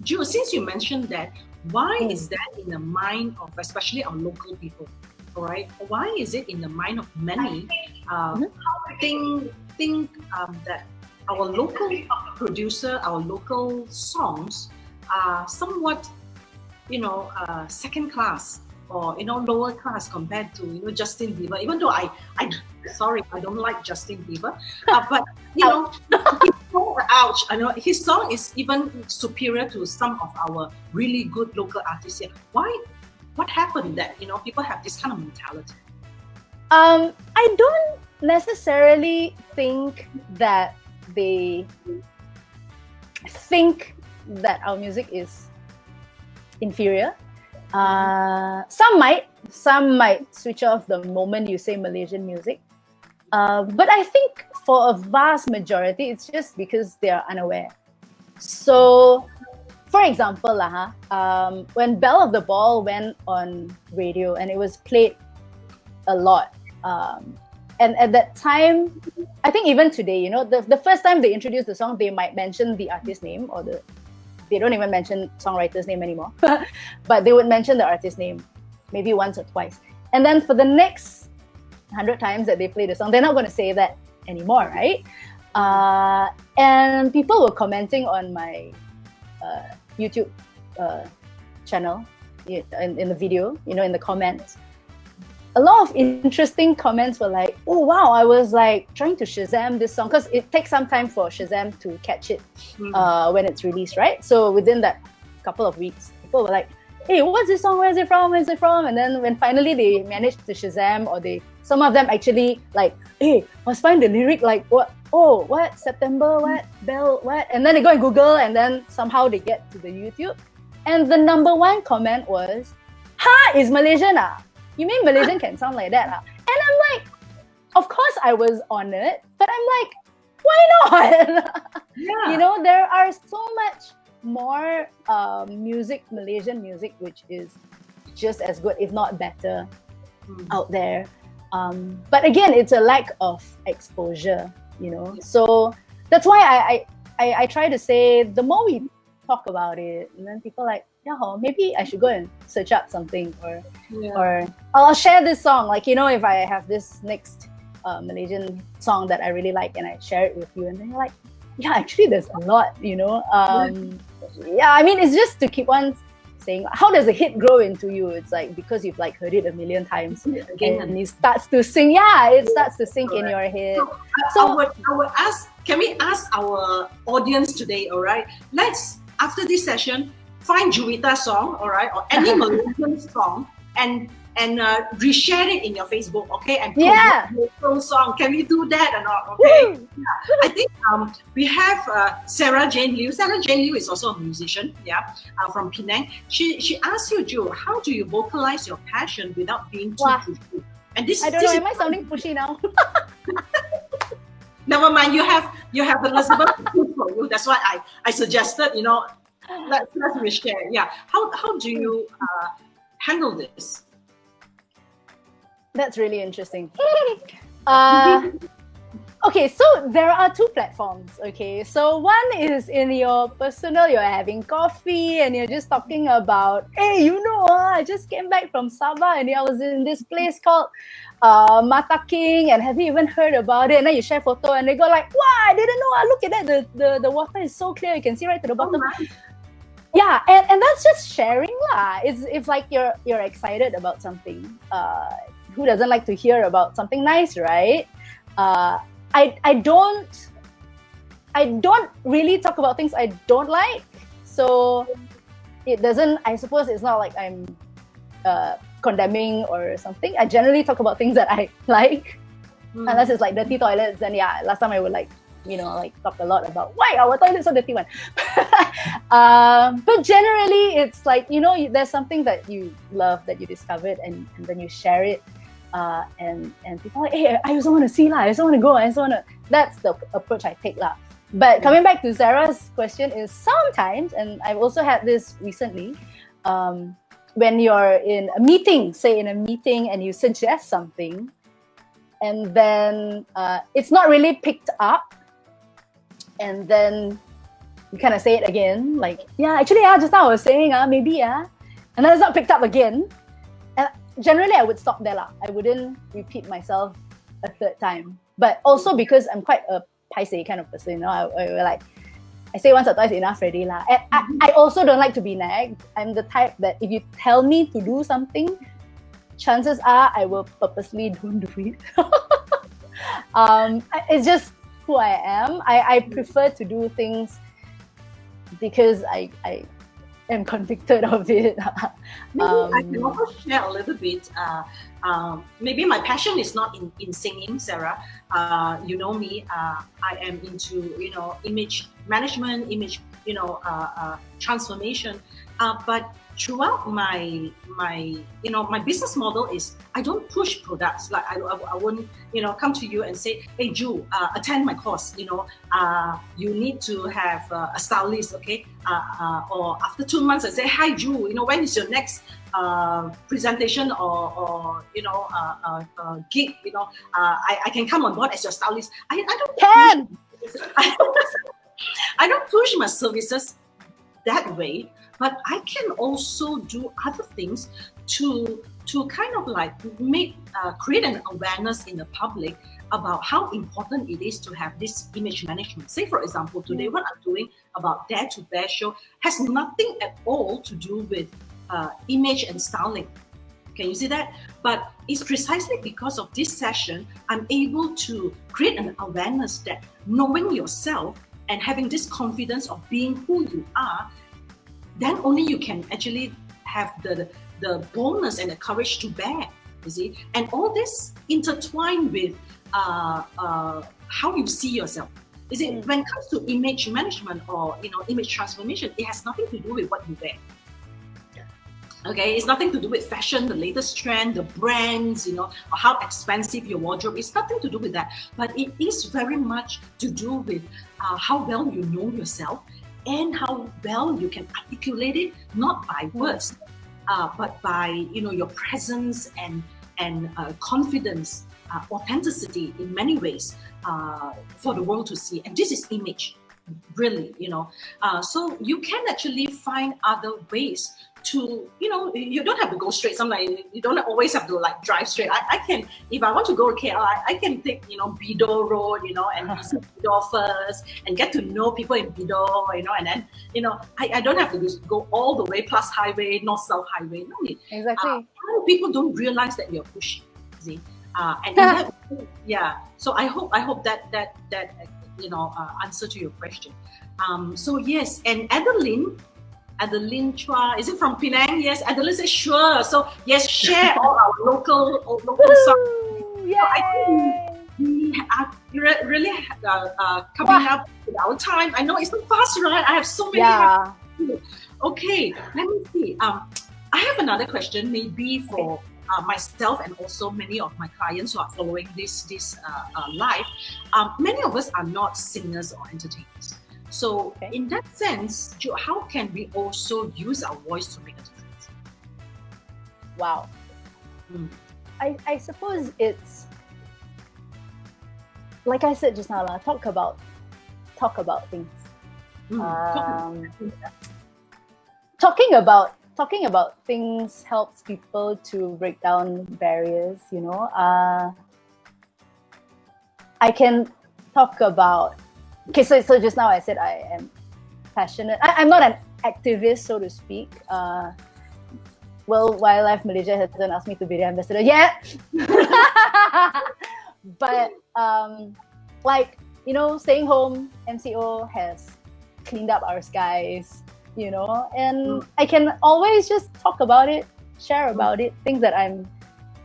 Ju, since you mentioned that, why is that in the mind of especially our local people? All right, why is it in the mind of many think that our local producer, our local songs are somewhat, second class, or lower class compared to Justin Bieber? Even though I don't like Justin Bieber, but ouch! I know his song is even superior to some of our really good local artists here. Why? What happened that people have this kind of mentality? I don't necessarily think that they think that our music is inferior. Some might switch off the moment you say Malaysian music. But I think for a vast majority, it's just because they are unaware. So, for example, when Belle of the Ball went on radio and it was played a lot, and at that time, I think even today, the first time they introduced the song, they might mention the artist name, or they don't even mention songwriter's name anymore, but they would mention the artist name maybe once or twice. And then for the next 100 times that they play the song, they're not going to say that anymore, right? And people were commenting on my YouTube channel in the video, in the comments. A lot of interesting comments were like, oh wow, I was like trying to Shazam this song, because it takes some time for Shazam to catch it when it's released, right? So within that couple of weeks, people were like, hey, what's this song? Where's it from? Where's it from? And then when finally they managed to Shazam, or some of them actually like, hey, must find the lyric, like what? Oh, what? September, what? Bell, what? And then they go and Google, and then somehow they get to the YouTube. And the number one comment was, ha, is Malaysian ah? You mean Malaysian can sound like that ah? And I'm like, of course I was honored, but I'm like, why not? Yeah. There are so much more Malaysian music, which is just as good, if not better, out there. But again, it's a lack of exposure, So that's why I try to say, the more we talk about it, and then people are like, yeah, maybe I should go and search up something, or I'll share this song. Like, if I have this next Malaysian song that I really like, and I share it with you, and then you're like, yeah, actually there's a lot, Yeah, I mean, it's just to keep on saying, how does a hit grow into you? It's like because you've like heard it a million times, Again, and it starts to sing. Yeah, it starts to sink in your head. So I would ask, can we ask our audience today, all right? Let's, after this session, find Juwita song, all right, or any Malaysian song, and reshare it in your Facebook, okay? And promote your song. Can we do that or not? Okay. Yeah. I think we have Sarah Jane Liu. Sarah Jane Liu is also a musician, from Penang. She asked you, Ju, how do you vocalize your passion without being too pushy? And this, I don't know. Am I sounding pushy now? Never mind. You have Elizabeth for you. That's why I suggested. Let's reshare. Yeah. How do you handle this? That's really interesting. Okay, so there are two platforms. Okay, so one is in your personal, you're having coffee and you're just talking about, hey, I just came back from Sabah and I was in this place called Mata King, and have you even heard about it? And then you share photo and they go like, wow, I didn't know. Look at that. The water is so clear. You can see right to the bottom. Oh, nice. Yeah, and that's just sharing lah. It's like you're excited about something. Who doesn't like to hear about something nice, right? I don't really talk about things I don't like, so it doesn't. I suppose it's not like I'm condemning or something. I generally talk about things that I like, unless it's like dirty toilets. Then yeah, last time I would like talk a lot about why our toilets are dirty one. But generally, it's like there's something that you love that you discovered, and then you share it. And people are like, hey, I also want to see lah. I also want to go. That's the approach I take lah. But coming back to Sarah's question is sometimes, and I've also had this recently, when you're in a meeting, and you suggest something, and then it's not really picked up, and then you kind of say it again, like, actually, just now I was saying, maybe, and then it's not picked up again. Generally, I would stop there lah. I wouldn't repeat myself a third time. But also because I'm quite a paiseh kind of person, I say once or twice enough already lah. And I also don't like to be nagged. I'm the type that if you tell me to do something, chances are I will purposely don't do it. It's just who I am. I prefer to do things because I am convicted of it. Maybe I can also share a little bit. Maybe my passion is not in singing, Sarah. You know me. I am into image management, image transformation. But throughout my business model is I don't push products. Like I wouldn't come to you and say, hey Ju, attend my course. You need to have a stylist, okay? Or after 2 months I say, hi Ju, when is your next presentation or gig? I can come on board as your stylist. I don't I don't push my services that way. But I can also do other things to kind of like create an awareness in the public about how important it is to have this image management. Say, for example, today what I'm doing about Dare to Bear show has nothing at all to do with image and styling. Can you see that? But it's precisely because of this session, I'm able to create an awareness that knowing yourself and having this confidence of being who you are, then only you can actually have the boldness and the courage to bear, you see? And all this intertwined with how you see yourself. You see, when it comes to image management or image transformation, it has nothing to do with what you wear. Okay, it's nothing to do with fashion, the latest trend, the brands, or how expensive your wardrobe is. Nothing to do with that. But it is very much to do with how well you know yourself and how well you can articulate it, not by words, but by your presence and confidence, authenticity in many ways for the world to see. And this is image, really, So you can actually find other ways to, you don't have to go straight. Sometimes you don't always have to like drive straight. I can, if I want to go to KL, I can take, Bido Road, and visit Bido first and get to know people in Bido, and then, I don't have to go all the way plus highway, north-south highway. No need. Exactly. People don't realize that you're pushing, see? And in that, so I hope that answer to your question. So yes, and Adeline Chua, is it from Penang? Yes, Adeline says sure. So yes, share all our local songs. Yay! So I think we are really coming up with our time. I know it's so fast, right? I have so many. Yeah. Okay, let me see. I have another question, maybe for myself and also many of my clients who are following this live. Many of us are not singers or entertainers. So in that sense, how can we also use our voice to make a difference? Wow. I suppose it's, like I said just now, talk about things. Talking about things helps people to break down barriers, I can talk about, okay, so just now I said I am passionate. I'm not an activist, so to speak. Wildlife Malaysia hasn't asked me to be the ambassador yet. But staying home, MCO has cleaned up our skies, and I can always just talk about it, share about it, things that I'm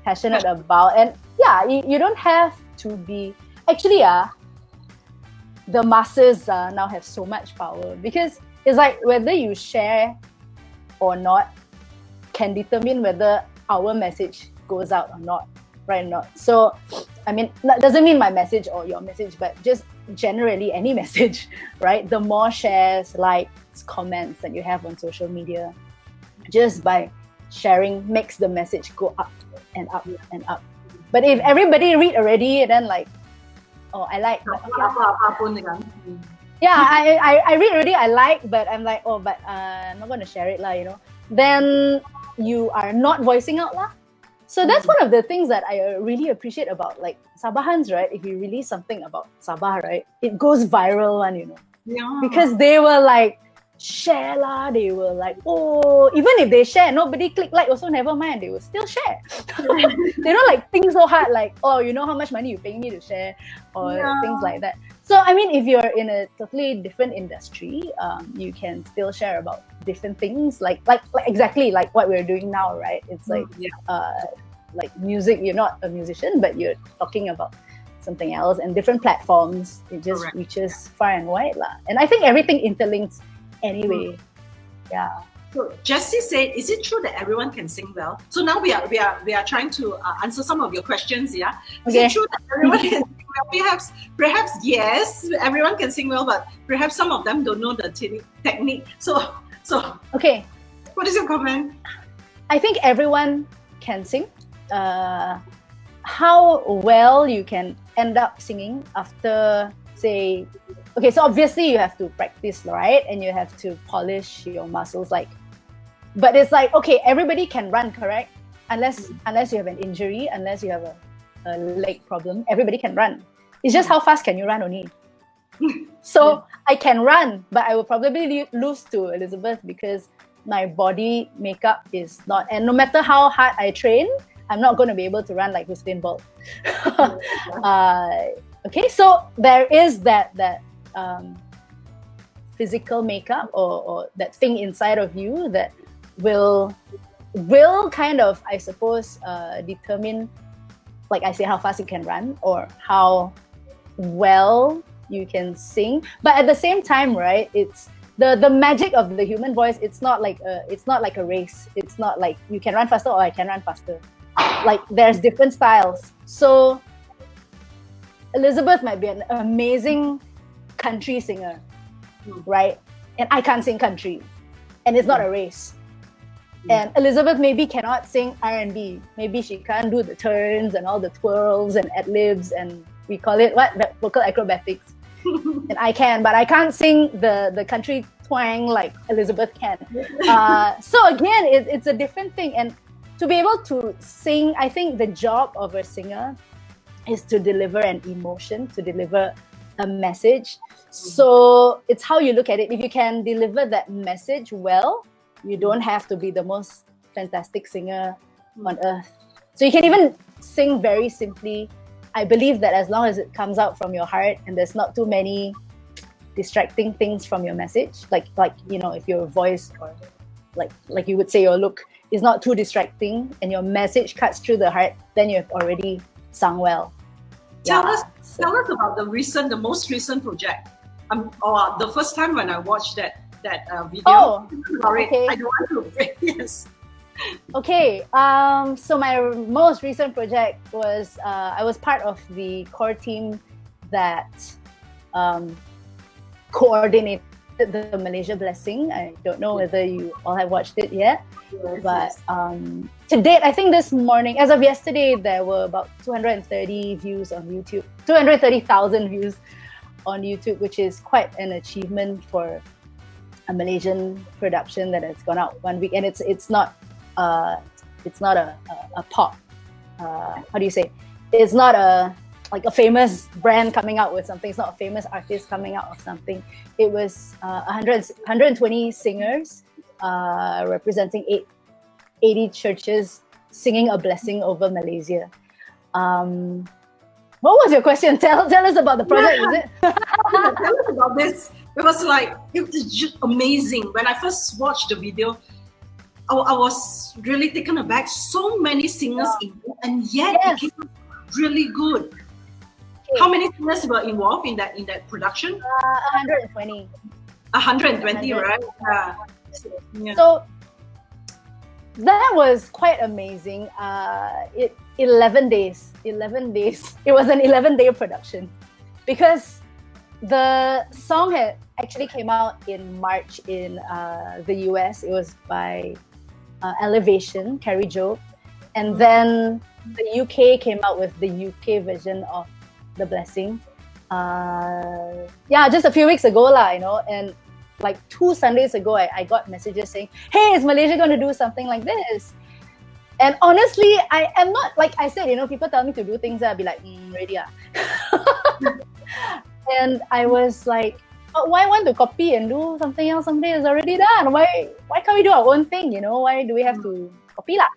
passionate about. And you don't have to be, actually the masses now have so much power, because it's like whether you share or not can determine whether our message goes out or not, right or not. So I mean, that doesn't mean my message or your message, but just generally any message, right? The more shares, likes, comments that you have on social media, just by sharing makes the message go up and up and up. But if everybody read already, then like, oh, I like, but okay. Yeah, I read already, I like, but I'm like, oh, but I'm not going to share it lah, then you are not voicing out lah. So that's one of the things that I really appreciate about like Sabahans, right? If you release something about Sabah, right, it goes viral one, Yeah. because they will like share lah, they will like, oh, even if they share, nobody click like also never mind, they will still share. They don't like think so hard like, oh, you know how much money you paying me to share, or things like that. So I mean, if you're in a totally different industry, you can still share about different things, like exactly like what we're doing now, right? It's like like music. You're not a musician, but you're talking about something else, and different platforms. It just reaches far and wide lah. And I think everything interlinks anyway. Yeah. So Jessie said, "Is it true that everyone can sing well?" So now we are trying to answer some of your questions. Yeah. Is it true that everyone can sing well? Perhaps yes, everyone can sing well, but perhaps some of them don't know the technique. So okay. What is your comment? I think everyone can sing. How well you can end up singing after, say, okay, so obviously you have to practice, right? And you have to polish your muscles, like, but it's like, okay, everybody can run, correct? Unless you have an injury, unless you have a leg problem, everybody can run. It's just how fast can you run only. So I can run, but I will probably lose to Elizabeth because my body makeup is not, and no matter how hard I train, I'm not going to be able to run like Usain Bolt. Okay, so there is that physical makeup or that thing inside of you that will kind of, I suppose, determine, like I say, how fast you can run or how well you can sing. But at the same time, right, it's the magic of the human voice. It's not like a race. It's not like you can run faster or I can run faster. Like there's different styles. So Elizabeth might be an amazing country singer, right? And I can't sing country, and it's not a race. And Elizabeth maybe cannot sing R&B. Maybe she can't do the turns and all the twirls and ad-libs, and we call it what? Vocal acrobatics. And I can, but I can't sing the country twang like Elizabeth can. So again, it's a different thing. And to be able to sing, I think the job of a singer is to deliver an emotion, to deliver a message. So it's how you look at it. If you can deliver that message well, you don't have to be the most fantastic singer on earth. So you can even sing very simply. I believe that as long as it comes out from your heart and there's not too many distracting things from your message, like if your voice or like you would say your look is not too distracting and your message cuts through the heart, then you've already sung well. Tell us about the most recent project. Or the first time when I watched that video. Oh, okay. I don't want to break. Yes. Okay. So my most recent project was I was part of the core team that coordinated the Malaysia Blessing. I don't know whether you all have watched it yet, but to date, I think this morning, as of yesterday, there were about 230 views on YouTube, 230,000 views on YouTube, which is quite an achievement for a Malaysian production that has gone out 1 week, and it's not a pop. How do you say? It's not a famous brand coming out with something. It's not a famous artist coming out with something. It was 120 singers representing 80 churches singing a blessing over Malaysia. What was your question? Tell us about the project. Is it? Tell us about this. It was just amazing. When I first watched the video, I was really taken aback. So many singers involved, and yet it came out really good. Okay. How many singers were involved in that production? 120. 120, right? Yeah. So that was quite amazing. 11 days. It was an 11-day production because the song had actually came out in March in the US. It was by Elevation, Carrie Joe. And then the UK came out with the UK version of The Blessing. Just a few weeks ago, and like 2 Sundays ago, I got messages saying, hey, is Malaysia going to do something like this? And honestly, I am not, like I said, people tell me to do things, I'll be like, ready. And I was like, why want to copy and do something else somebody has already done? Why can't we do our own thing? Why do we have to copy lah?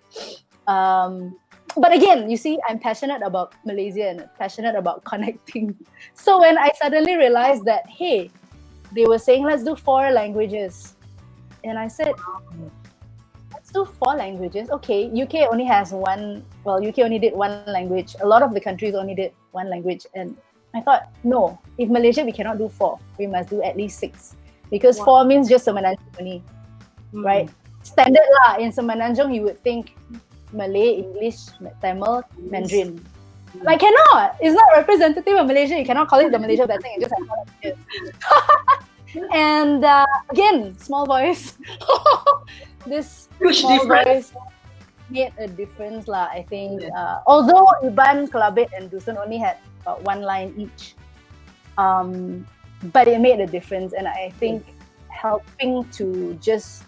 But again, you see, I'm passionate about Malaysia and passionate about connecting. So when I suddenly realized that, hey, they were saying, let's do 4 languages. And I said, let's do 4 languages. Okay, UK only has one. Well, UK only did 1 language. A lot of the countries only did 1 language. And I thought, no, if Malaysia, we cannot do 4. We must do at least 6. Because 4 means just Semenanjung only, right? Standard lah. In Semenanjung, you would think Malay, English, Tamil, Mandarin. I cannot. It's not representative of Malaysia. You cannot call it the Malaysia Blessing. You just have call it. And again, small voice. This small voice made a difference lah. I think. Although Iban, Kelabit, and Dusun only had about 1 line each, but it made a difference. And I think helping to just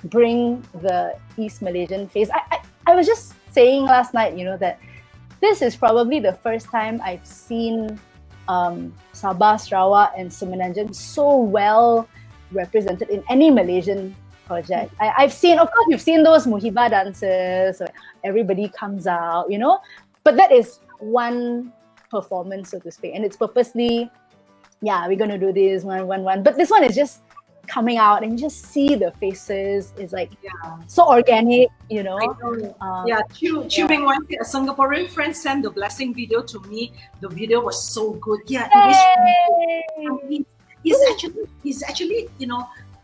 bring the East Malaysian face. I was just saying last night, that this is probably the first time I've seen Sabah, Sarawak, and Semenanjung so well represented in any Malaysian project. I've seen, of course, you've seen those Muhibah dances, where everybody comes out, but that is one performance, so to speak, and it's purposely, we're going to do this one. But this one is just coming out and you just see the faces. It's like so organic, I know. Chu Ming Wan, a Singaporean friend, sent the blessing video to me. The video was so good. It actually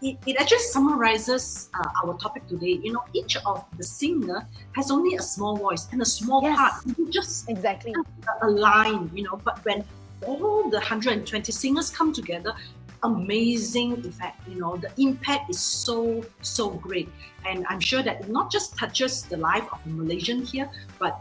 it actually summarizes our topic today. Each of the singer has only a small voice and a small part. Just exactly a line, but when all the 120 singers come together, amazing effect. The impact is so great, and I'm sure that it not just touches the life of a Malaysian here, but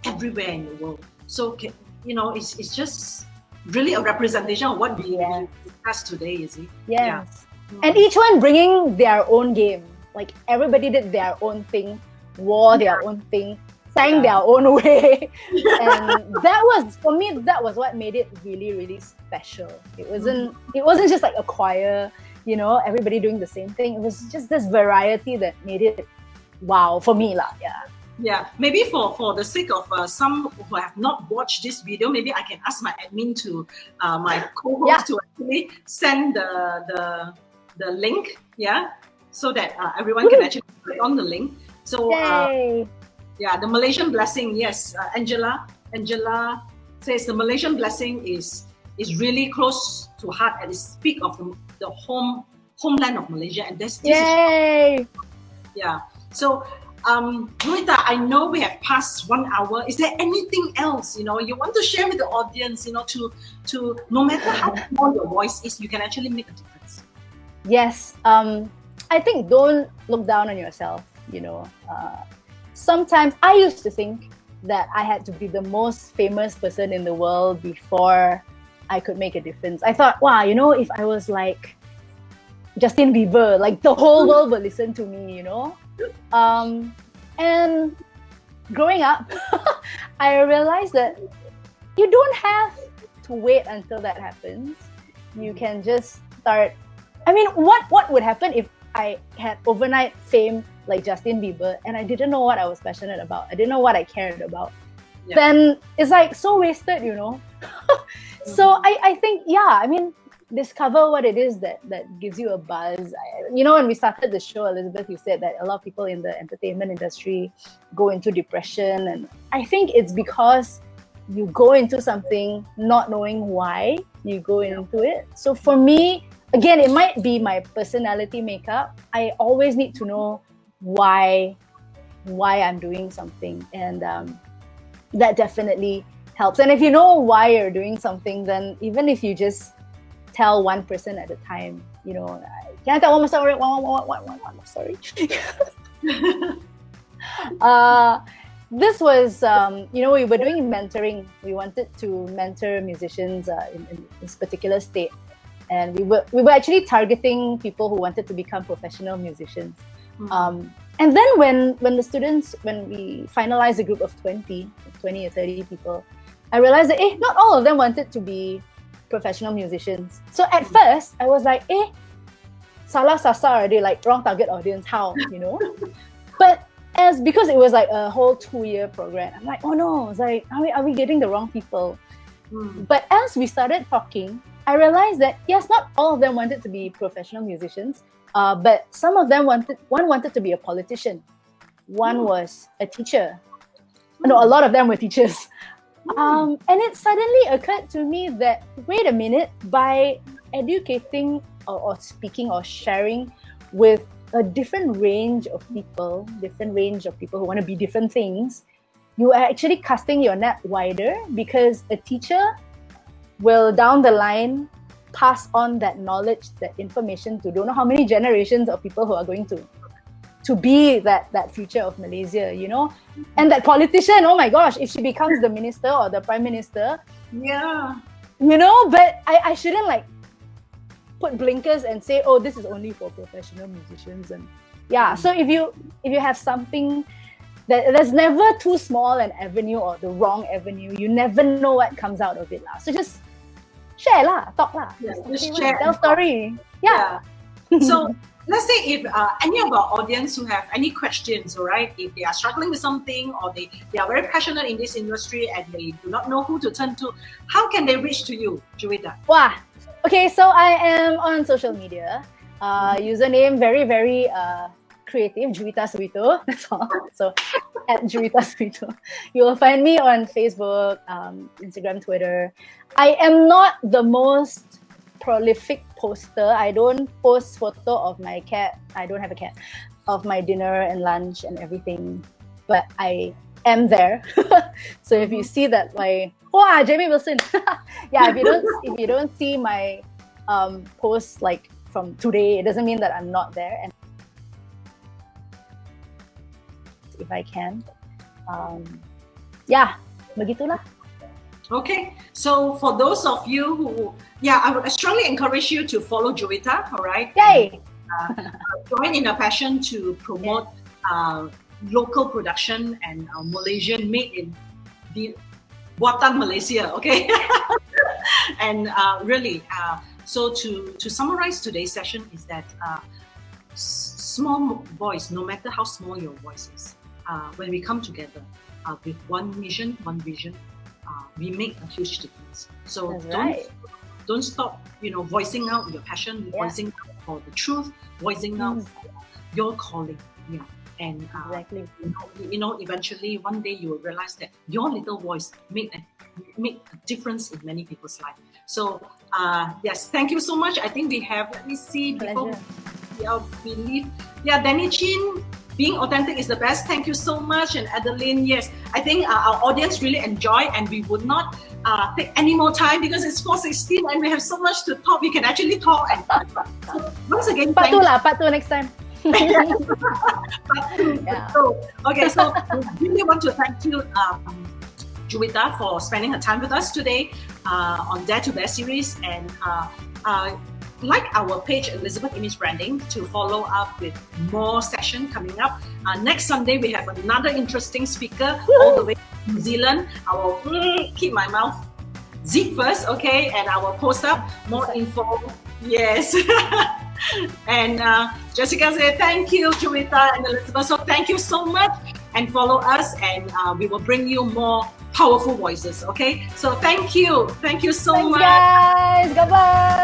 everywhere in the world. So it's just really a representation of what we Yes. discussed today, you see. Yes. And each one bringing their own game. Like everybody did their own thing, wore their own thing, sang their own way. And that was, for me, that was what made it really, really special. It wasn't just like a choir, you know, everybody doing the same thing. It was just this variety that made it wow for me lah. Yeah. Yeah, maybe for the sake of some who have not watched this video, maybe I can ask my admin to my co-host to actually send the link, so that everyone can actually click on the link. So the Malaysian blessing, yes, Angela says the Malaysian blessing is really close to heart and it speak of the homeland of Malaysia, and this is so. Juwita, I know we have passed 1 hour. Is there anything else, you want to share with the audience, to no matter how small your voice is, you can actually make a difference? Yes. I think don't look down on yourself, sometimes I used to think that I had to be the most famous person in the world before I could make a difference. I thought, wow, if I was like Justin Bieber, like the whole world would listen to me, and growing up, I realized that you don't have to wait until that happens. You can just start. I mean, what would happen if I had overnight fame like Justin Bieber and I didn't know what I was passionate about? I didn't know what I cared about. Yeah. Then it's like so wasted, So I think, discover what it is that gives you a buzz. When we started the show, Elizabeth, you said that a lot of people in the entertainment industry go into depression, and I think it's because you go into something not knowing why you go into it. So for me, again, it might be my personality makeup. I always need to know why I'm doing something, and that definitely helps. And if you know why you're doing something, then even if you just tell one person at a time, can I tell one more story? One more story. This was, we were doing mentoring. We wanted to mentor musicians in this particular state, and we were actually targeting people who wanted to become professional musicians. And then when we finalized a group of 20 or 30 people, I realized that not all of them wanted to be professional musicians. So at first, I was like, salah sasa already, like wrong target audience, how, But because it was like a whole 2-year program, I'm like, oh no, it's like, are we getting the wrong people? But as we started talking, I realized that yes, not all of them wanted to be professional musicians, but some of them wanted to be a politician. One was a teacher. No, a lot of them were teachers. And it suddenly occurred to me that, wait a minute, by educating or speaking or sharing with a different range of people who want to be different things, you are actually casting your net wider, because a teacher will down the line pass on that knowledge, that information to don't know how many generations of people who are going to be that future of Malaysia, And that politician, oh my gosh, if she becomes the minister or the prime minister, but I shouldn't like put blinkers and say, oh, this is only for professional musicians. And so if you have something that there's never too small an avenue or the wrong avenue, you never know what comes out of it. So just share lah, talk lah. Just share, tell story. So let's say if any of our audience who have any questions, all right, if they are struggling with something or they are very passionate in this industry and they do not know who to turn to, how can they reach to you, Juwita? Wow. Okay, so I am on social media. Username very, very creative, Juwita Suwito. That's all. So at Juwita Suwito. You will find me on Facebook, Instagram, Twitter. I am not the most prolific poster. I don't post photo of my cat. I don't have a cat. Of my dinner and lunch and everything. But I am there. So if you see that, like, wow, Jamie Wilson. If you don't see my posts like from today, it doesn't mean that I'm not there. And if I can, begitulah. Okay, so for those of you who, yeah, I would strongly encourage you to follow Juwita, all right? Yay! Join in a passion to promote local production and Malaysian made in the Buatan Malaysia, okay? And really, so to summarize today's session is that small voice, no matter how small your voice is, when we come together with one mission, one vision, we make a huge difference. So don't stop, voicing out your passion, voicing out for the truth, voicing out for your calling. Yeah. And Exactly. Eventually one day you will realize that your little voice make a difference in many people's life. So yes, thank you so much. I think we have, let me see, before we leave. Yeah, Danny Chin, being authentic is the best. Thank you so much. And Adeline, yes, I think our audience really enjoy, and we would not take any more time because it's 4:16 and we have so much to talk. We can actually talk. And so once again, part two next time. Yeah. So, okay, so we really want to thank you, Juwita, for spending her time with us today on Dare to Bear series, and like our page Elizabeth Image Branding to follow up with more session coming up. Next Sunday we have another interesting speaker all the way from New Zealand. I will keep my mouth zip first, okay, and I will post up more info. Yes. And Jessica said thank you, Juwita and Elizabeth. So thank you so much, and follow us, and we will bring you more powerful voices. Okay, so thank you so much, guys. Goodbye.